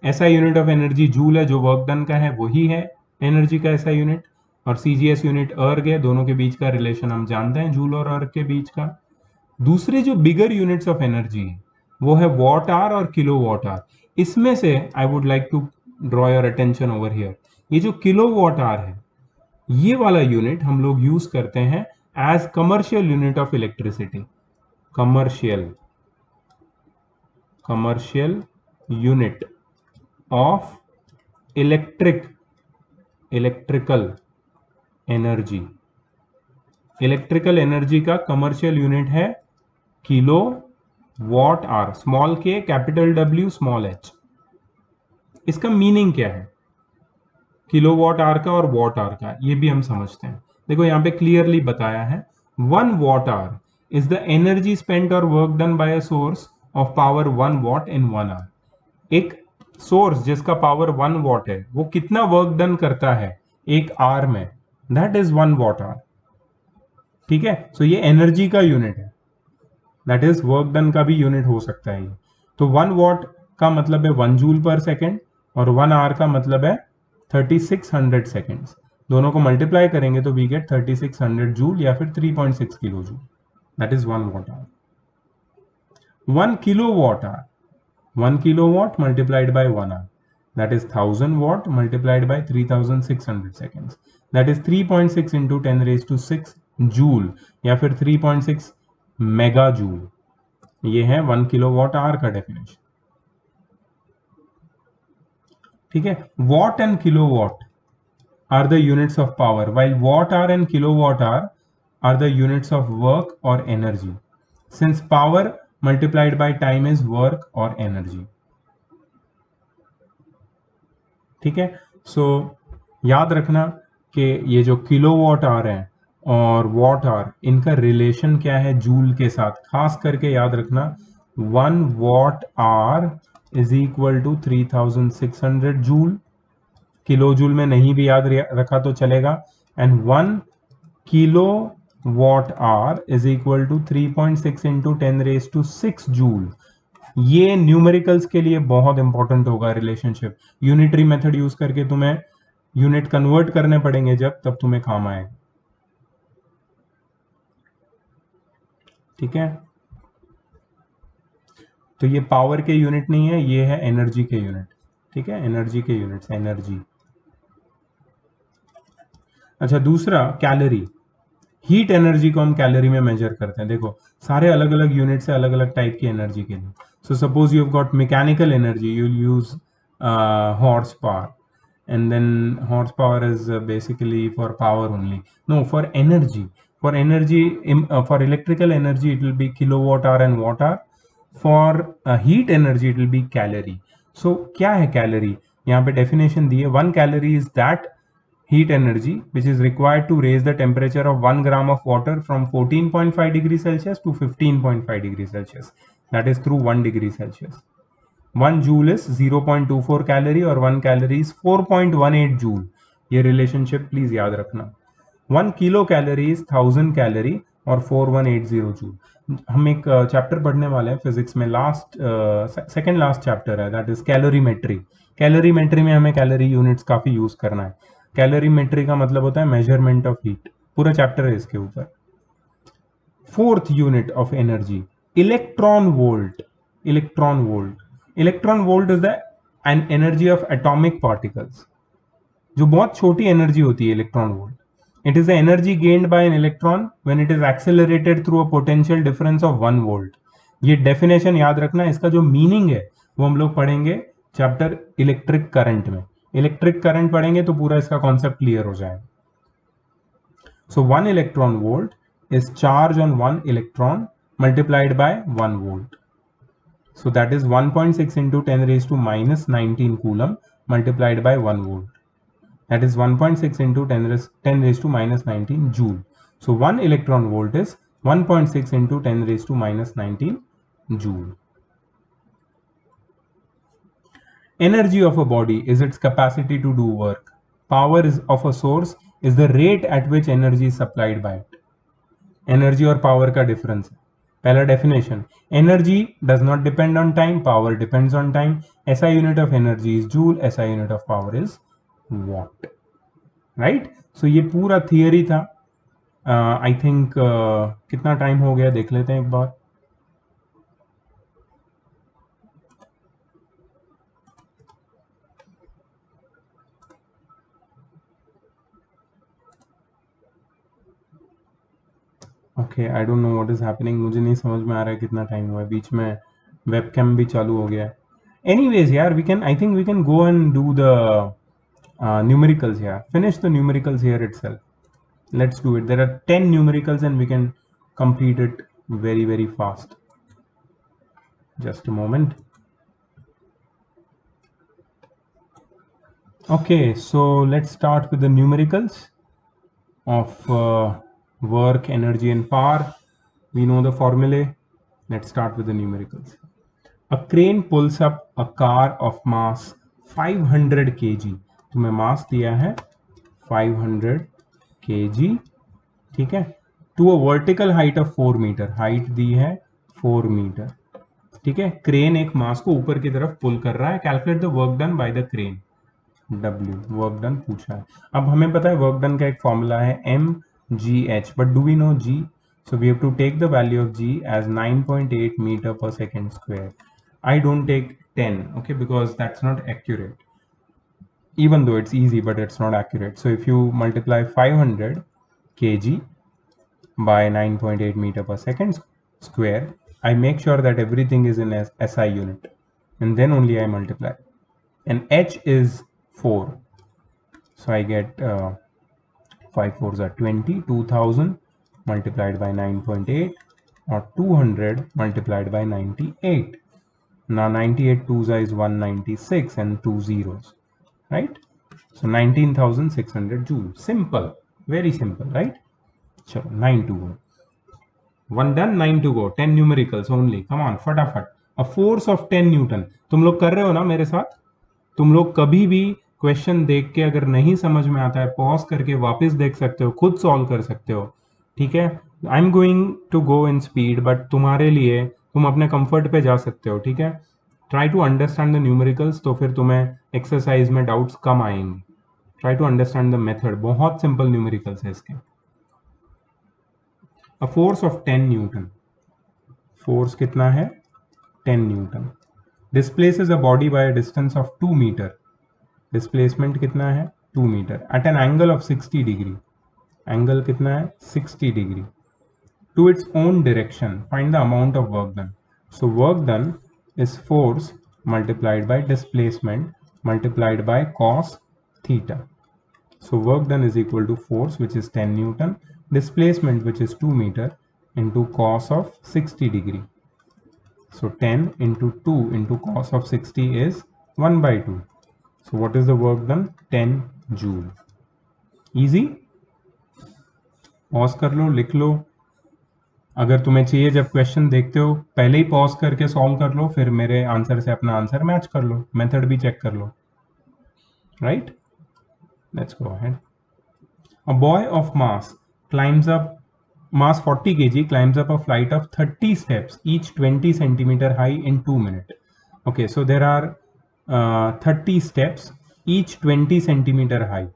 ऐसा यूनिट ऑफ एनर्जी जूल है, जो वर्क डन का है वही है एनर्जी का ऐसा यूनिट. और सीजीएस यूनिट अर्ग है. दोनों के बीच का रिलेशन हम जानते हैं, जूल और अर्ग के बीच का. दूसरे जो बिगर यूनिट्स ऑफ एनर्जी है वो है वॉट आर और किलो वॉट आर. इसमें से I would like to draw your attention over here. ये जो किलो वॉट आर है, ये वाला यूनिट हम लोग यूज करते हैं as commercial unit of electricity. Commercial unit of electrical energy. Electrical energy का कमर्शियल यूनिट है kilowatt hour. Small K, capital W, small H. इसका मीनिंग क्या है किलो वॉट आर का और वॉट आर का, ये भी हम समझते हैं. देखो यहां पे क्लियरली बताया है 1 watt are is the energy spent और work done by a source of power 1 watt in 1 hour. एक सोर्स जिसका पावर 1 वॉट है वो कितना वर्क डन करता है एक आवर में, दैट इज 1 वॉट आवर. ठीक है, सो ये एनर्जी का यूनिट है. दैट इज वर्क डन का भी यूनिट हो सकता है ये. तो 1 वॉट का मतलब है 1 जूल पर सेकेंड और 1 आवर का मतलब है 3600 सेकेंड्स. दोनों को मल्टीप्लाई करेंगे तो वी गेट 3600 जूल या फिर 3.6 kilojoule. That is 1 watt hour. 1 kilowatt hour, 1 kilowatt multiplied by 1 hour, that is 1000 watt multiplied by 3600 seconds, that is 3.6 into 10 raised to 6 joule या फिर 3.6 मेगा जूल. ये है 1 kilowatt hour का definition. ठीक है, what and kilowatt hour the units of power, while watt hour and kilowatt hour are the units of work or energy. Since power multiplied by time is work or energy. ठीक है, सो याद रखना कि ये जो kilowatt hour है और watt hour, इनका रिलेशन क्या है जूल के साथ. खास करके याद रखना 1 watt hour is equal to 3600 joule. Kilojoule में नहीं भी याद रखा तो चलेगा. And 1 kilowatt hour is equal to 3.6 into 10 raise to 6 joule. ये न्यूमेरिकल्स के लिए बहुत इंपॉर्टेंट होगा रिलेशनशिप. यूनिटरी मेथड यूज करके तुम्हें यूनिट कन्वर्ट करने पड़ेंगे जब, तब तुम्हें काम आएगा. ठीक है, तो ये पावर के यूनिट नहीं है, ये है एनर्जी के यूनिट. ठीक है, एनर्जी के यूनिट्स, एनर्जी. अच्छा, दूसरा कैलोरी. हीट एनर्जी को हम कैलोरी में मेजर करते हैं। देखो सारे अलग अलग यूनिट से अलग अलग टाइप की एनर्जी के लिए। So suppose you have got mechanical energy, you use horse power, and then horsepower is basically for power only. No, for energy, for electrical energy it will be kilowatt hour and watt hour. For heat energy it will be calorie. So क्या है calorie? यहाँ पे definition दी है, 1 calorie is that heat energy which is required to raise the temperature of 1 gram of water from 14.5 degrees Celsius to 15.5 degrees Celsius. That is through 1 degree Celsius. 1 joule is 0.24 calorie और 1 calorie is 4.18 joule. ये relationship please याद रखना। 1 kilo calorie is 1000 calorie और 4180 joule. हम एक chapter पढ़ने वाले हैं फिजिक्स में, लास्ट सेकंड लास्ट चैप्टर है, दैट इज कैलोरीमेट्री। कैलोरीमेट्री में हमें कैलोरी यूनिट्स काफी यूज करना है। कैलोरीमेट्री का मतलब होता है मेजरमेंट ऑफ हीट, पूरा चैप्टर है इसके ऊपर। Fourth unit of energy electron volt. Electron volt, electron volt is the an energy of atomic particles, जो बहुत छोटी एनर्जी होती है electron volt. It is the energy gained by an electron when it is accelerated through a potential difference of 1 volt. ये definition याद रखना, इसका जो मीनिंग है वो हम लोग पढ़ेंगे चैप्टर इलेक्ट्रिक करंट में। इलेक्ट्रिक करंट पढ़ेंगे तो पूरा इसका कॉन्सेप्ट क्लियर हो जाएगा। सो 1 electron volt is charge on 1 electron multiplied by 1 volt. So that is 1.6 into 10 raised to minus 19 coulomb multiplied by 1 volt. That is 1.6 into 10 raised to minus 19 joule. So 1 electron volt is 1.6 into 10 raised to minus 19 joule. Energy of a body is its capacity to do work. Power is of a source is the rate at which energy is supplied by it. Energy और power का difference है। पहला definition, energy does not depend on time, power depends on time. SI unit of energy is joule, SI unit of power is watt. Right, so ये पूरा theory था। I think कितना time हो गया देख लेते हैं एक बार। Okay, I don't know what is happening, मुझे नहीं समझ में आ रहा है कितना टाइम हुआ है। बीच में वेबकैम भी चालू हो गया है। एनीवेज यार, we can, I think we can go and do the numericals here. Finish the numericals here itself. Let's do it. There are 10 numericals and we can complete it very, very fast. Just a moment. Okay, so let's start with the numericals of work, energy and power. We know the formulae. Let's start with the numericals. A crane pulls up a car of mass 500 kg. तुम्हें मास दिया है 500 kg, ठीक है, to a vertical height of 4 metre, height दी है 4 metre, ठीक है। Crane एक मास को ऊपर की तरफ पुल कर रहा है। Calculate the work done by the crane. W work done पूछा है। अब हमें पता है वर्क डन का एक फॉर्मूला है mgh, but do we know g? So we have to take the value of g as 9.8 meter per second square. I don't take 10, okay, because that's not accurate. Even though it's easy, but it's not accurate. So if you multiply 500 kg by 9.8 meter per second square, I make sure that everything is in SI unit, and then only I multiply. And h is 4, so I get 5 4s are 20, 2000 multiplied by 9.8 or 200 multiplied by 98. Now 98 2s is 196 and 2 zeros, right? So 19,600 joule. Simple, very simple, right? Chalo, 9 to go. One done, 9 to go. 10 numericals only. Come on, फटाफट. A force of 10 Newton. तुम लोग कर रहे हो ना मेरे साथ? तुम लोग कभी भी क्वेश्चन देख के अगर नहीं समझ में आता है, पॉज करके वापस देख सकते हो, खुद सॉल्व कर सकते हो, ठीक है। I am going to go in speed, but तुम्हारे लिए तुम अपने कंफर्ट पे जा सकते हो, ठीक है। Try to understand the numericals, तो फिर तुम्हें एक्सरसाइज में डाउट्स कम आएंगे। Try to understand the method, बहुत सिंपल न्यूमेरिकल्स है इसके। A force of 10 newton, force कितना है 10 newton, displaces a body by a distance of 2 metre, displacement कितना है 2 metre, at an angle of 60 degree, angle कितना है 60 degree to its own direction. Find the amount of work done. So work done is force multiplied by displacement multiplied by cos theta. So work done is equal to force, which is 10 Newton, displacement, which is 2 meter, into cos of 60 degree. So 10 into 2 into cos of 60 is 1 by 2. So what is the work done? 10 joule. Easy? Pause कर लो, लिख लो. अगर तुम्हें चाहिए जब question देखते हो पहले he pause करके सॉल्व कर लो, फिर मेरे आंसर से अपना आंसर मैच कर लो, मेथड भी चेक कर लो. Right, let's go ahead. A boy of mass climbs up mass 40 kg climbs up a flight of 30 steps each 20 centimeter high in 2 minutes. Okay, so there are 30 steps each 20 centimeter high.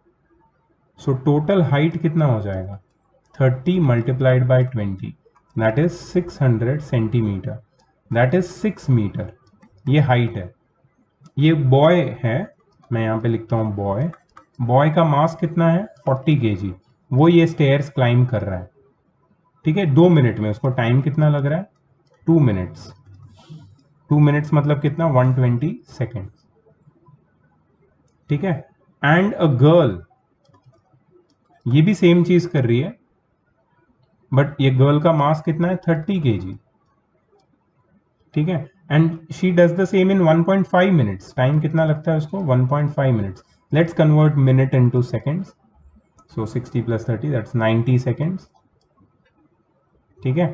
So total height कितना हो जाएगा? 30 multiplied by 20, that is 600 centimeter, that is 6 meter. ये height है. ये boy है, मैं यहाँ पे लिखता हूँ बॉय. बॉय का मास कितना है? 40 kg. वो ये स्टेयर्स क्लाइम कर रहा है. ठीक है, 2 मिनट में. उसको टाइम कितना लग रहा है? 2 मिनट्स. 2 मिनट्स मतलब कितना? 120 सेकेंड. ठीक है. एंड अ गर्ल, ये भी सेम चीज कर रही है, बट ये गर्ल का मास कितना है? 30 kg. ठीक है. And she does the same in 1.5 minutes. Time कितना लगता है उसको? 1.5 minutes. Let's convert minute into seconds. So 60 plus 30, that's 90 seconds. ठीक है.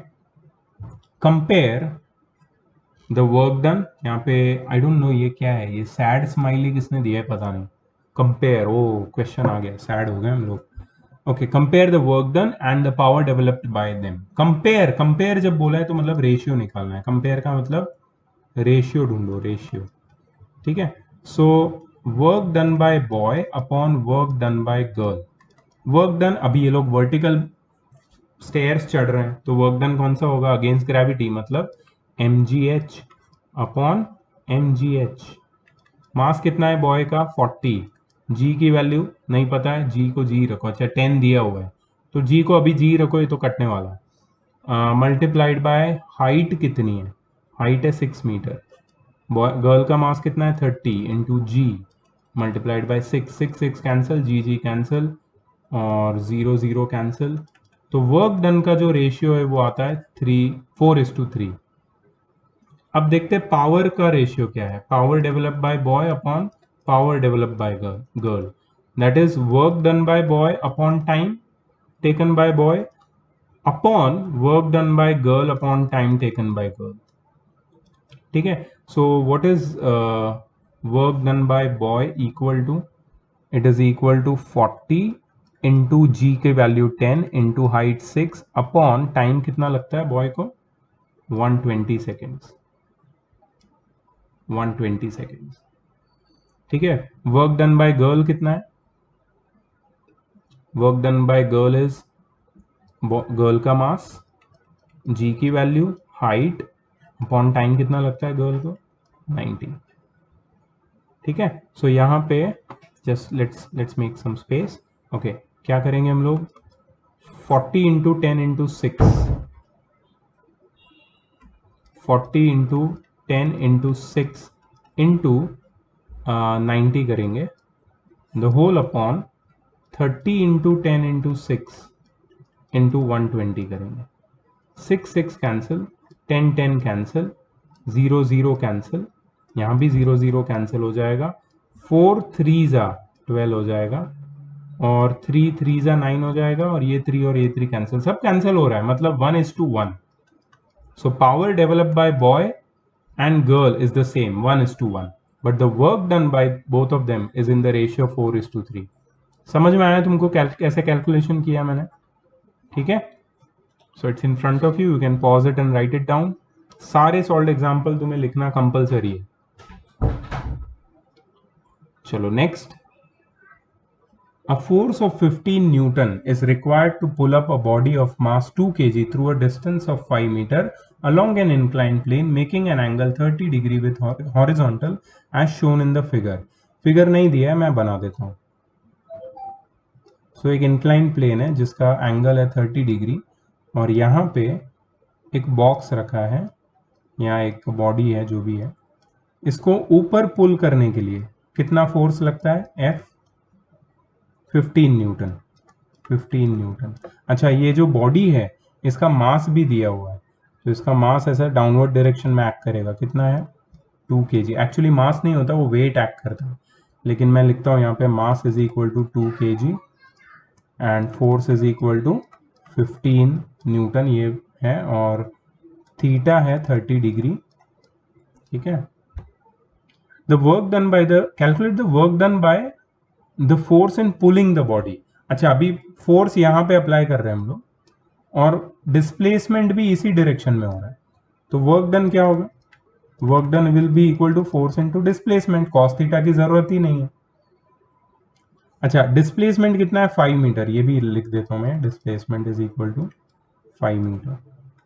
Compare the work done. यहाँ पे आई डोंट नो ये क्या है, ये सैड स्माइली किसने दिया है पता नहीं. कंपेयर, ओ क्वेश्चन आ गया, सैड हो गए हम लोग. Okay, compare the work done and the power developed by them. Compare, compare जब बोला है तो मतलब रेशियो निकालना है. कंपेयर का मतलब रेशियो ढूंढो, रेशियो. ठीक है. So work done by boy upon work done by girl. Work done, अभी ये लोग वर्टिकल स्टेयर्स चढ़ रहे हैं, तो वर्क डन कौन सा होगा? अगेंस्ट ग्रेविटी, मतलब mgh अपॉन mgh. मास कितना है बॉय का? 40. g की वैल्यू नहीं पता है, g को g रखो. अच्छा 10 दिया हुआ है तो g को अभी g रखो, ये तो कटने वाला. मल्टीप्लाइड बाय हाइट कितनी है? हाइट है 6 मीटर. गर्ल का मास कितना है? 30 into g multiplied by 6. 6 cancel, g cancel और 0 कैंसिल. तो वर्क डन का जो रेशियो है वो आता है 4:3. अब देखते हैं पावर का रेशियो क्या है. Power develop by boy upon power develop by girl, that is work done by boy upon time taken by boy upon work done by girl upon time taken by girl. ठीक है. So what is work done by boy equal to? It is equal to 40 into g के value 10 into height 6 upon time कितना लगता है boy को? 120 seconds. 120 seconds. ठीक है. Work done by girl कितना है? Work done by girl is girl का मास, जी की वैल्यू, हाइट अपॉन टाइम कितना लगता है गर्ल को? 90. ठीक है. सो यहाँ पे just let's make some space. Okay, क्या करेंगे हम लोग? 40 into 10 into 6, 40 into 10 into 6 into 90 करेंगे. The whole upon 30 into 10 into 6 into 120 करेंगे. 6 कैंसिल, 10 कैंसिल, 0 कैंसिल, यहाँ भी 0 कैंसिल हो जाएगा. 4 3 12 हो जाएगा और 3 3 9 हो जाएगा और ये 3 और ये 3 कैंसिल, सब कैंसिल हो रहा है, मतलब 1:1. So power developed by boy and girl is the same, 1:1, but the work done by both of them is in the ratio 4:3. समझ में आया तुमको कैसे कैलकुलेशन किया मैंने? ठीक है. So it's in front of you, you can pause it and write it down. सारे सॉल्व्ड एग्जाम्पल तुम्हें लिखना कंपलसरी है. चलो next. A force of 15 Newton is required to pull up a body of mass 2 kg through a distance of 5 meter along an inclined plane, making an angle 30 degree with horizontal as shown in the figure. Figure नहीं दिया है, मैं बना देता हूँ. तो एक incline plane है जिसका एंगल है 30 डिग्री और यहाँ पे एक बॉक्स रखा है या एक बॉडी है जो भी है, इसको ऊपर पुल करने के लिए कितना फोर्स लगता है? F 15 Newton. 15 न्यूटन। अच्छा, ये जो बॉडी है इसका मास भी दिया हुआ है, तो इसका मास ऐसा डाउनवर्ड डायरेक्शन में एक्ट करेगा। कितना है? 2 kg। एक्चुअली मास नहीं होता, वो वेट एक्ट करता है, लेकिन मैं लिखता हूँ यहाँ पे mass is equal to 2 kg and force is equal to 15 newton ये है, और थीटा है 30 डिग्री। ठीक है। The work done by the calculate the work done by the force in pulling the body. अच्छा, अभी फोर्स यहाँ पे अप्लाई कर रहे हैं हम लोग और डिस्प्लेसमेंट भी इसी डायरेक्शन में हो रहा है, तो वर्क डन क्या होगा? Work done will be equal to force into displacement. Cos theta की जरूरत ही नहीं है। अच्छा, डिस्प्लेसमेंट कितना है? 5 मीटर। ये भी लिख देता हूं मैं, displacement is equal to 5 metre.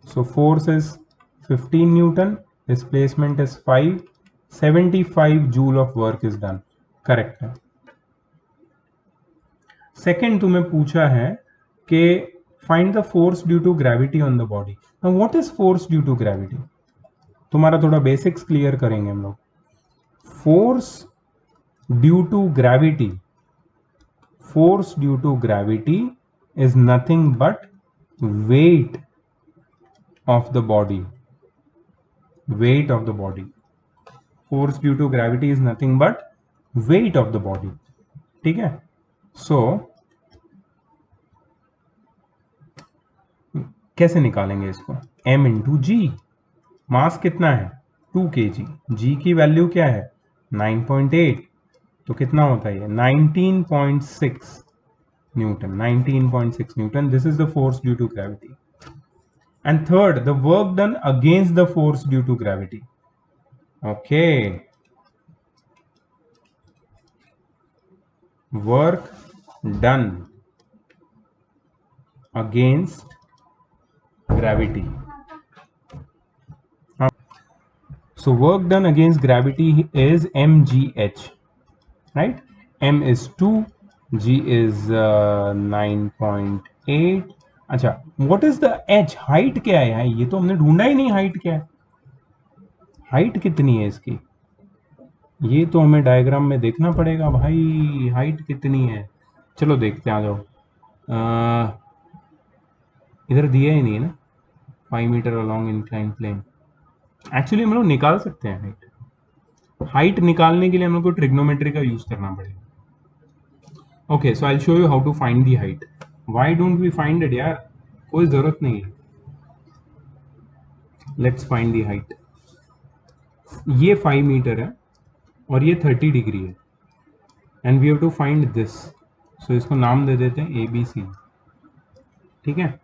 So force is 15 newton, displacement is 5, 75 joule of work is done. Correct है। सेकेंड तुम्हें पूछा है कि find the force due to gravity on the body. Now what is force due to gravity? तुम्हारा थोड़ा basics clear करेंगे हम लोग। Force due to gravity, force due to gravity is nothing but weight of the body. Weight of the body. Force due to gravity is nothing but weight of the body. ठीक है। So कैसे निकालेंगे इसको? m into जी। मास कितना है? 2 kg। g की value क्या है? 9.8। तो कितना होता है ये? 19.6 newton. 19.6 newton. This is the force due to gravity. And third, the work done against the force due to gravity. Okay, work done against gravity. So work done against gravity is mgh, right? m is 2, g is 9.8. अच्छा, what is the h? Height क्या है? ये तो हमने ढूंढा ही नहीं, height क्या है? हाइट कितनी है इसकी? ये तो हमें डायग्राम में देखना पड़ेगा भाई, हाइट कितनी है। चलो देखते हैं, आ जाओ। इधर दिया ही नहीं है ना, 5 metre along incline plane. Actually हम लोग निकाल सकते हैं हाइट। हाइट निकालने के लिए हम लोग को ट्रिग्नोमेट्री का यूज करना पड़ेगा। Okay, so I will show you how to find the height. Why don't we find it यार? कोई जरूरत नहीं है। Let's find the height. ये 5 मीटर है और ये 30 डिग्री है and we have to find this. So इसको नाम दे देते हैं ABC। ठीक है।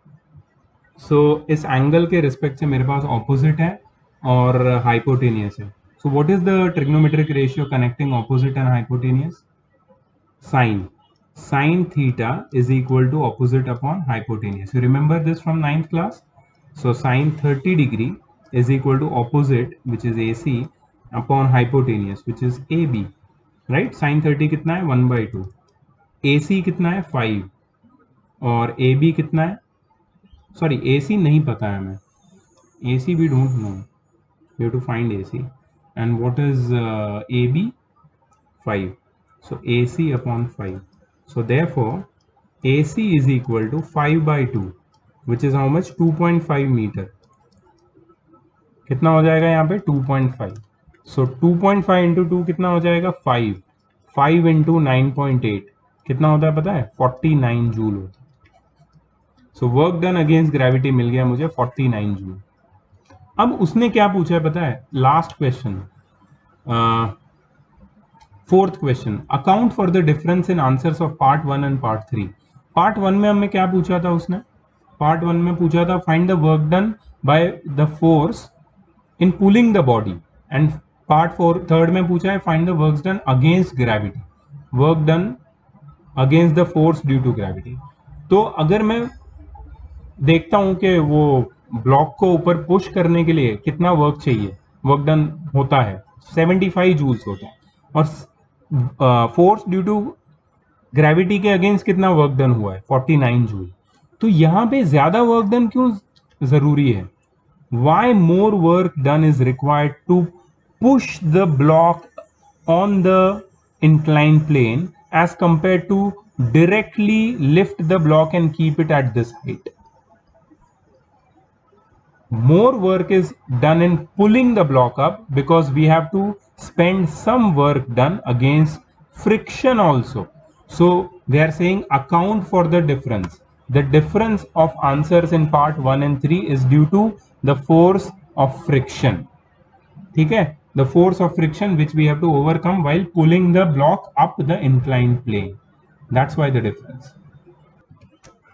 सो इस एंगल के रिस्पेक्ट से मेरे पास ऑपोजिट है और हाइपोटेनियस है। So what is the trigonometric ratio connecting opposite and hypotenuse? Sine. Sine theta is equal to opposite upon hypotenuse. You remember this from 9th class? So sine 30 degree is equal to opposite, which is AC, upon hypotenuse, which is AB. Right? Sine 30 कितना है? 1/2. AC कितना है? 5. और AB कितना है? Sorry, AC नहीं पता है हमें। AC we don't know. We have to find AC. And what is AB? 5. So AC upon 5. So therefore AC is equal to 5/2, which is how much? 2.5 meter. कितना हो जाएगा यहाँ पे? 2.5. So 2.5 into 2 कितना हो जाएगा? 5. 5 into 9.8 कितना होता है पता है? 49 जूल होता है। So work done against gravity मिल गया मुझे 49 जूल। अब उसने क्या पूछा है पता है? Last question, fourth question, account for the difference in answers of part 1 and part 3। Part 1 में हमें क्या पूछा था उसने? पार्ट 1 में पूछा था find the work done by the force in pulling the body, and part 4 third में पूछा है find the work done against gravity, work done against the force due to gravity. तो अगर मैं देखता हूं कि वो ब्लॉक को ऊपर पुश करने के लिए कितना वर्क चाहिए, वर्क डन होता है 75 जूल्स होता है, और फोर्स ड्यू टू ग्रेविटी के अगेंस्ट कितना वर्क डन हुआ है 49 जूल। तो यहां पे ज्यादा वर्क डन क्यों जरूरी है? Why more work done is required to push the block on the inclined plane as compared to directly lift the block and keep it at this height? More work is done in pulling the block up because we have to spend some work done against friction also. So they are saying account for the difference. The difference of answers in part 1 and 3 is due to the force of friction. ठीक है, the force of friction which we have to overcome while pulling the block up the inclined plane. That's why the difference.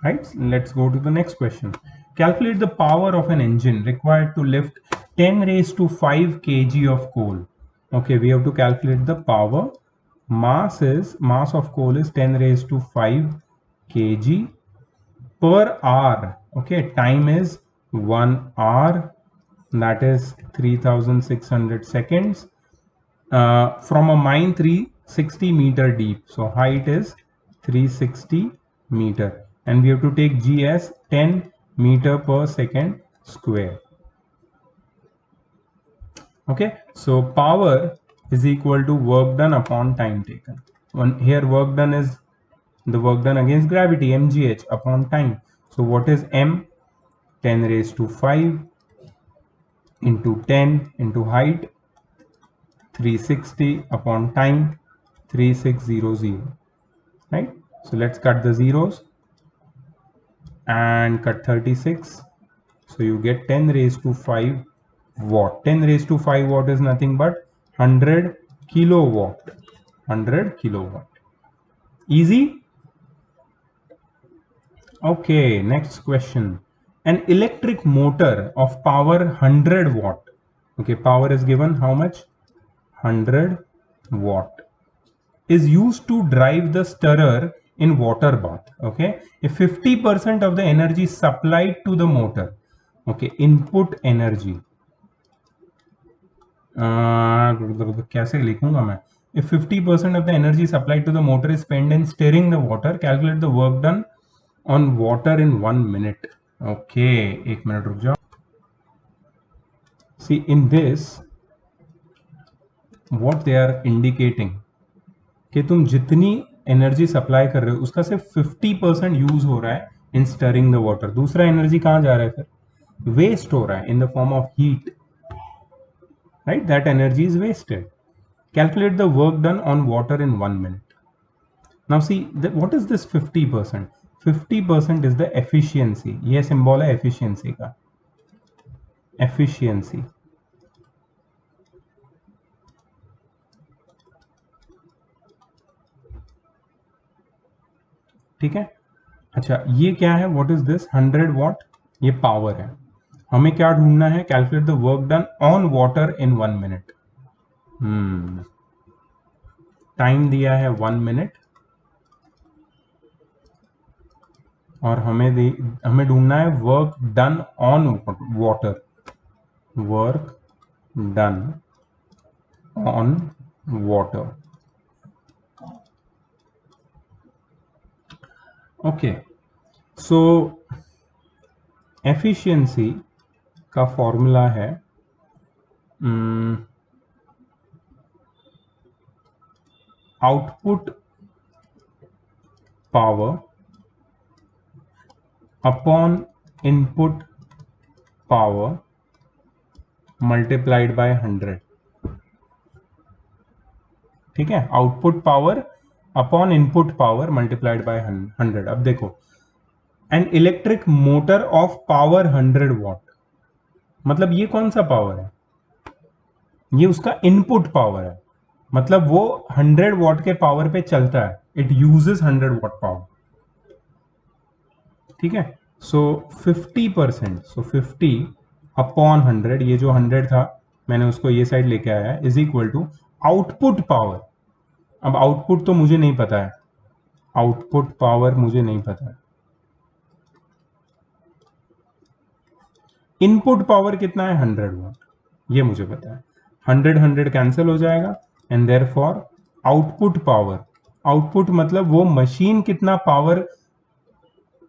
Right, let's go to the next question. Calculate the power of an engine required to lift 10 raised to 5 kg of coal. Okay, we have to calculate the power. Mass of coal is 10 raised to 5 kg per hour. Okay, time is 1 hour, that is 3600 seconds. From a mine 360 meter deep, so height is 360 meter, and we have to take G as 10 meter per second square. Okay, so power is equal to work done upon time taken. Here work done is the work done against gravity, mgh, upon time. So what is m? 10 raised to 5 into 10 into height, 360 upon time, 3600. Right, so let's cut the zeros and cut 36. So you get 10 raised to 5 watt. 10 raised to 5 watt is nothing but 100 kilowatt. 100 kilowatt. Easy? Okay, next question. An electric motor of power 100 watt. Okay, power is given how much? 100 watt. Is used to drive the stirrer in water bath. Okay, if 50% of the energy supplied to the motor, okay, input energy, कैसे लिखूंगा मैं? If 50% of the energy supplied to the motor is spent in stirring the water, calculate the work done on water in 1 minute. Okay, एक minute रुक जाओ. See, in this, what they are indicating कि तुम जितनी energy supply कर रहे हो उसका सिर्फ 50% यूज हो रहा है इन स्टरिंग द वाटर. दूसरा एनर्जी कहां जा रहा है? फिर वेस्ट हो रहा है in the form of heat. Right, that energy is wasted. Calculate the work done on water in 1 minute. Now see, what is this 50%? 50% is the efficiency. ये symbol है efficiency का. Efficiency. ठीक है. अच्छा, ये क्या है? What is this? 100 watt. ये पावर है. हमें क्या ढूंढना है? Calculate the work done on water in 1 minute. Time दिया है 1 मिनट और हमें ढूंढना है work done on water. Work done on water. Okay, so efficiency का फॉर्मूला है output power upon input power multiplied by 100. ठीक है, output power upon input power multiplied by 100. अब देखो, an electric motor of power 100 what, मतलब ये कौन सा पावर है? ये उसका इनपुट पावर है. मतलब वो 100 वॉट के पावर पे चलता है. It uses 100 what power. ठीक है, सो 50%, सो 50 अपॉन 100, ये जो 100 था मैंने उसको ये साइड लेके आया है, is equal to output power. अब आउटपुट तो मुझे नहीं पता है, आउटपुट पावर मुझे नहीं पता है. इनपुट पावर कितना है? 100 वॉट, ये मुझे पता है. 100 कैंसिल हो जाएगा and therefore output power output मतलब वो मशीन कितना पावर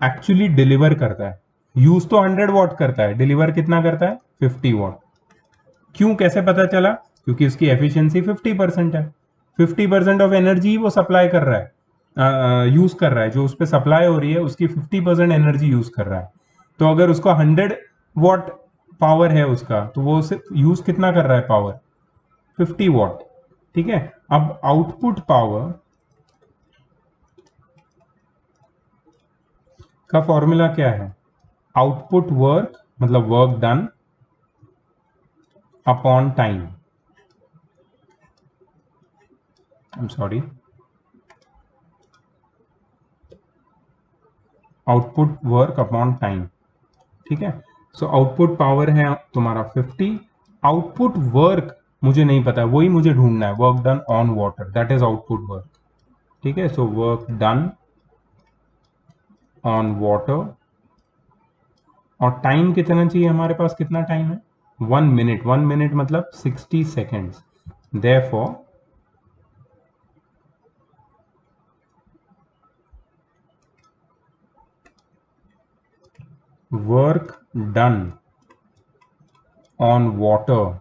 एक्चुअली डिलीवर करता है। यूज तो 100 वॉट करता है, डिलीवर कितना करता है 50 वॉट। क्यों, कैसे पता चला? क्योंकि उसकी एफिशिएंसी 50% है। 50% ऑफ एनर्जी वो सप्लाई कर रहा है, यूज कर रहा है, जो उस पर सप्लाई हो रही है उसकी 50% एनर्जी यूज कर रहा है। तो अगर उसको 100 वॉट पावर है उसका, तो वो यूज कितना कर रहा है पावर? 50 वॉट। ठीक है, अब आउटपुट पावर का फॉर्मूला क्या है? आउटपुट वर्क मतलब work done upon time. I am sorry, output work upon time. ठीक है, सो आउटपुट पावर है तुम्हारा 50, आउटपुट वर्क मुझे नहीं पता, वही मुझे ढूंढना है। Work done on water, that is output work. ठीक है, so work done on water, और टाइम कितना चाहिए हमारे पास? कितना टाइम है? 1 मिनट। 1 मिनट मतलब 60 seconds. Therefore work done on water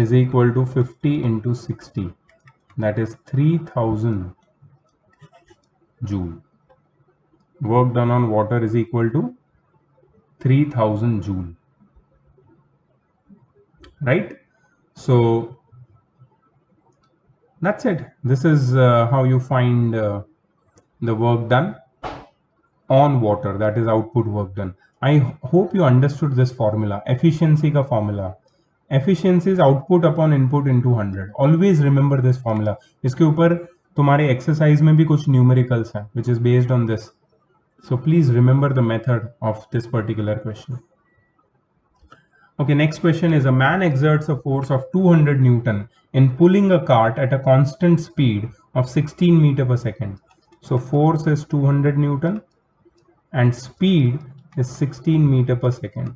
is equal to 50 into 60, that is 3000 joule. Work done on water is equal to 3000 joule, right? So that's it. This is how you find the work done on water, that is output work done. I hope you understood this formula, efficiency ka formula. Efficiency is output upon input into 100. Always remember this formula. इसके ऊपर तुम्हारे exercise में भी कुछ numericals हैं which is based on this. So please remember the method of this particular question. Okay, next question is, a man exerts a force of 200 Newton in pulling a cart at a constant speed of 16 meter per second. So force is 200 Newton and speed is 16 meter per second.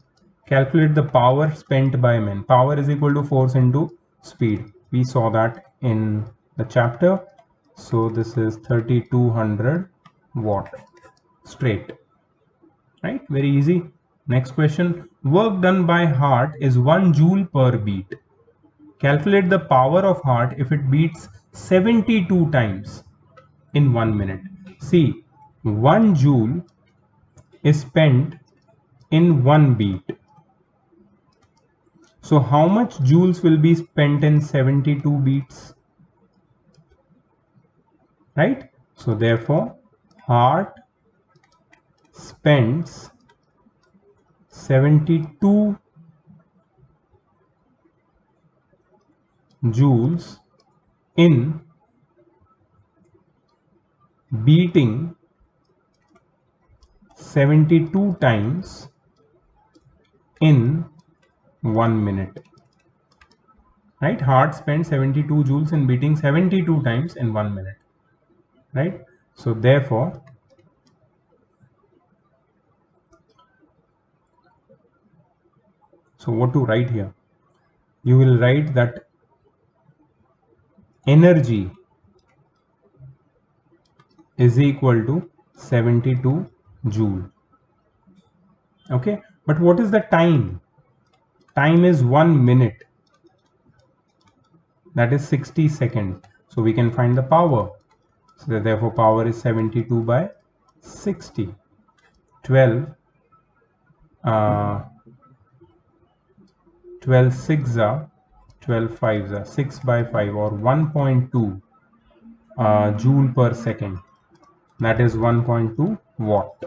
Calculate the power spent by man. Power is equal to force into speed. We saw that in the chapter. So this is 3200 watt straight. Right? Very easy. Next question. Work done by heart is 1 joule per beat. Calculate the power of heart if it beats 72 times in 1 minute. See, 1 joule is spent in 1 beat. So how much joules will be spent in 72 beats? Right? So therefore, heart spends 72 joules in beating 72 times in 1 minute. Right? Heart spends 72 joules in beating 72 times in 1 minute. Right? So therefore, so what to write here? You will write that energy is equal to 72 joule. Okay, but what is the time? Time is 1 minute, that is 60 seconds. So we can find the power. So therefore power is 72 by 60. 12 12 6 are 12 5 are 6 by 5, or 1.2 joule per second, that is 1.2 watt.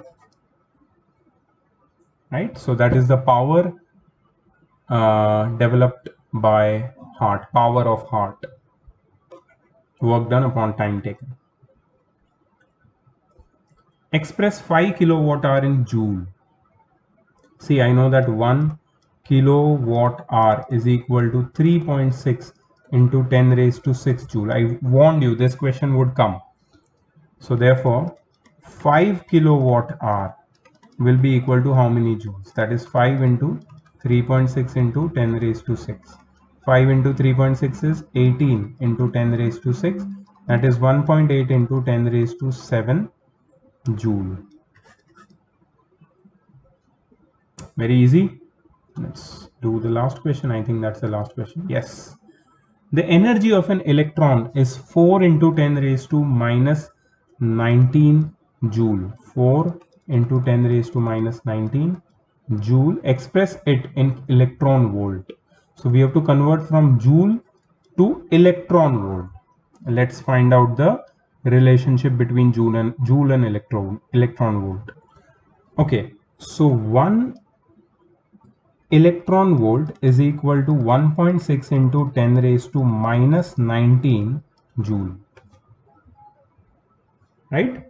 Right? So that is the power developed by heart, power of heart, work done upon time taken. Express 5 kilowatt hour in joule. See, I know that 1 kilowatt hour is equal to 3.6 into 10 raised to 6 joule. I warned you this question would come. So therefore 5 kilowatt hour will be equal to how many joules? That is 5 into 3.6 into 10 raised to 6. 5 into 3.6 is 18 into 10 raised to 6. That is 1.8 into 10 raised to 7 joule. Very easy. Let's do the last question. I think that's the last question. Yes. The energy of an electron is 4 into 10 raised to minus 19 joule. 4 into 10 raised to minus 19 joule. Express it in electron volt. So we have to convert from joule to electron volt. Let's find out the relationship between joule and electron volt. Okay, so 1 electron volt is equal to 1.6 into 10 raised to minus 19 joule, right?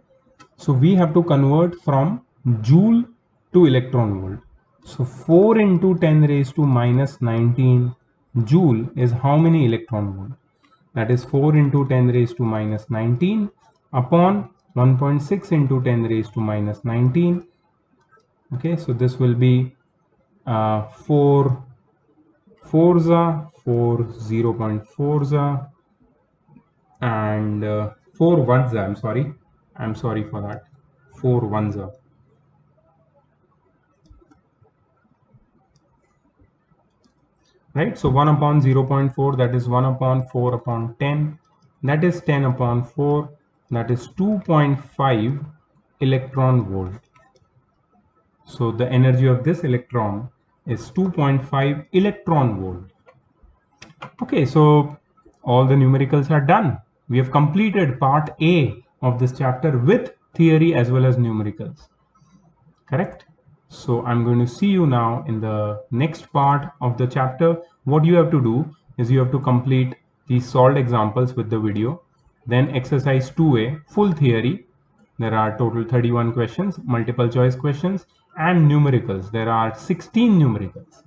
So we have to convert from joule to electron volt. So 4 into 10 raised to minus 19 joule is how many electron volt? That is 4 into 10 raised to minus 19 upon 1.6 into 10 raised to minus 19. Okay, so this will be 4 4 0.4 and 4 1 I'm sorry for that. 4 1 right? So 1 upon 0.4, that is 1 upon 4 upon 10, that is 10 upon 4, that is 2.5 electron volt. So the energy of this electron is 2.5 electron volt. Okay, so all the numericals are done. We have completed part A of this chapter with theory as well as numericals. Correct? So I'm going to see you now in the next part of the chapter. What you have to do is you have to complete these solved examples with the video. Then exercise 2A, full theory. There are total 31 questions, multiple choice questions, and numericals. There are 16 numericals.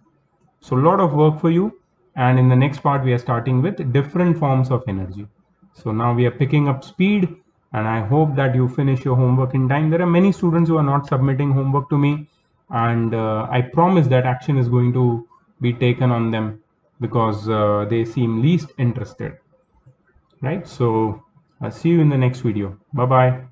So a lot of work for you. And in the next part, we are starting with different forms of energy. So now we are picking up speed, and I hope that you finish your homework in time. There are many students who are not submitting homework to me, and I promise that action is going to be taken on them because they seem least interested. Right? So I'll see you in the next video. Bye-bye.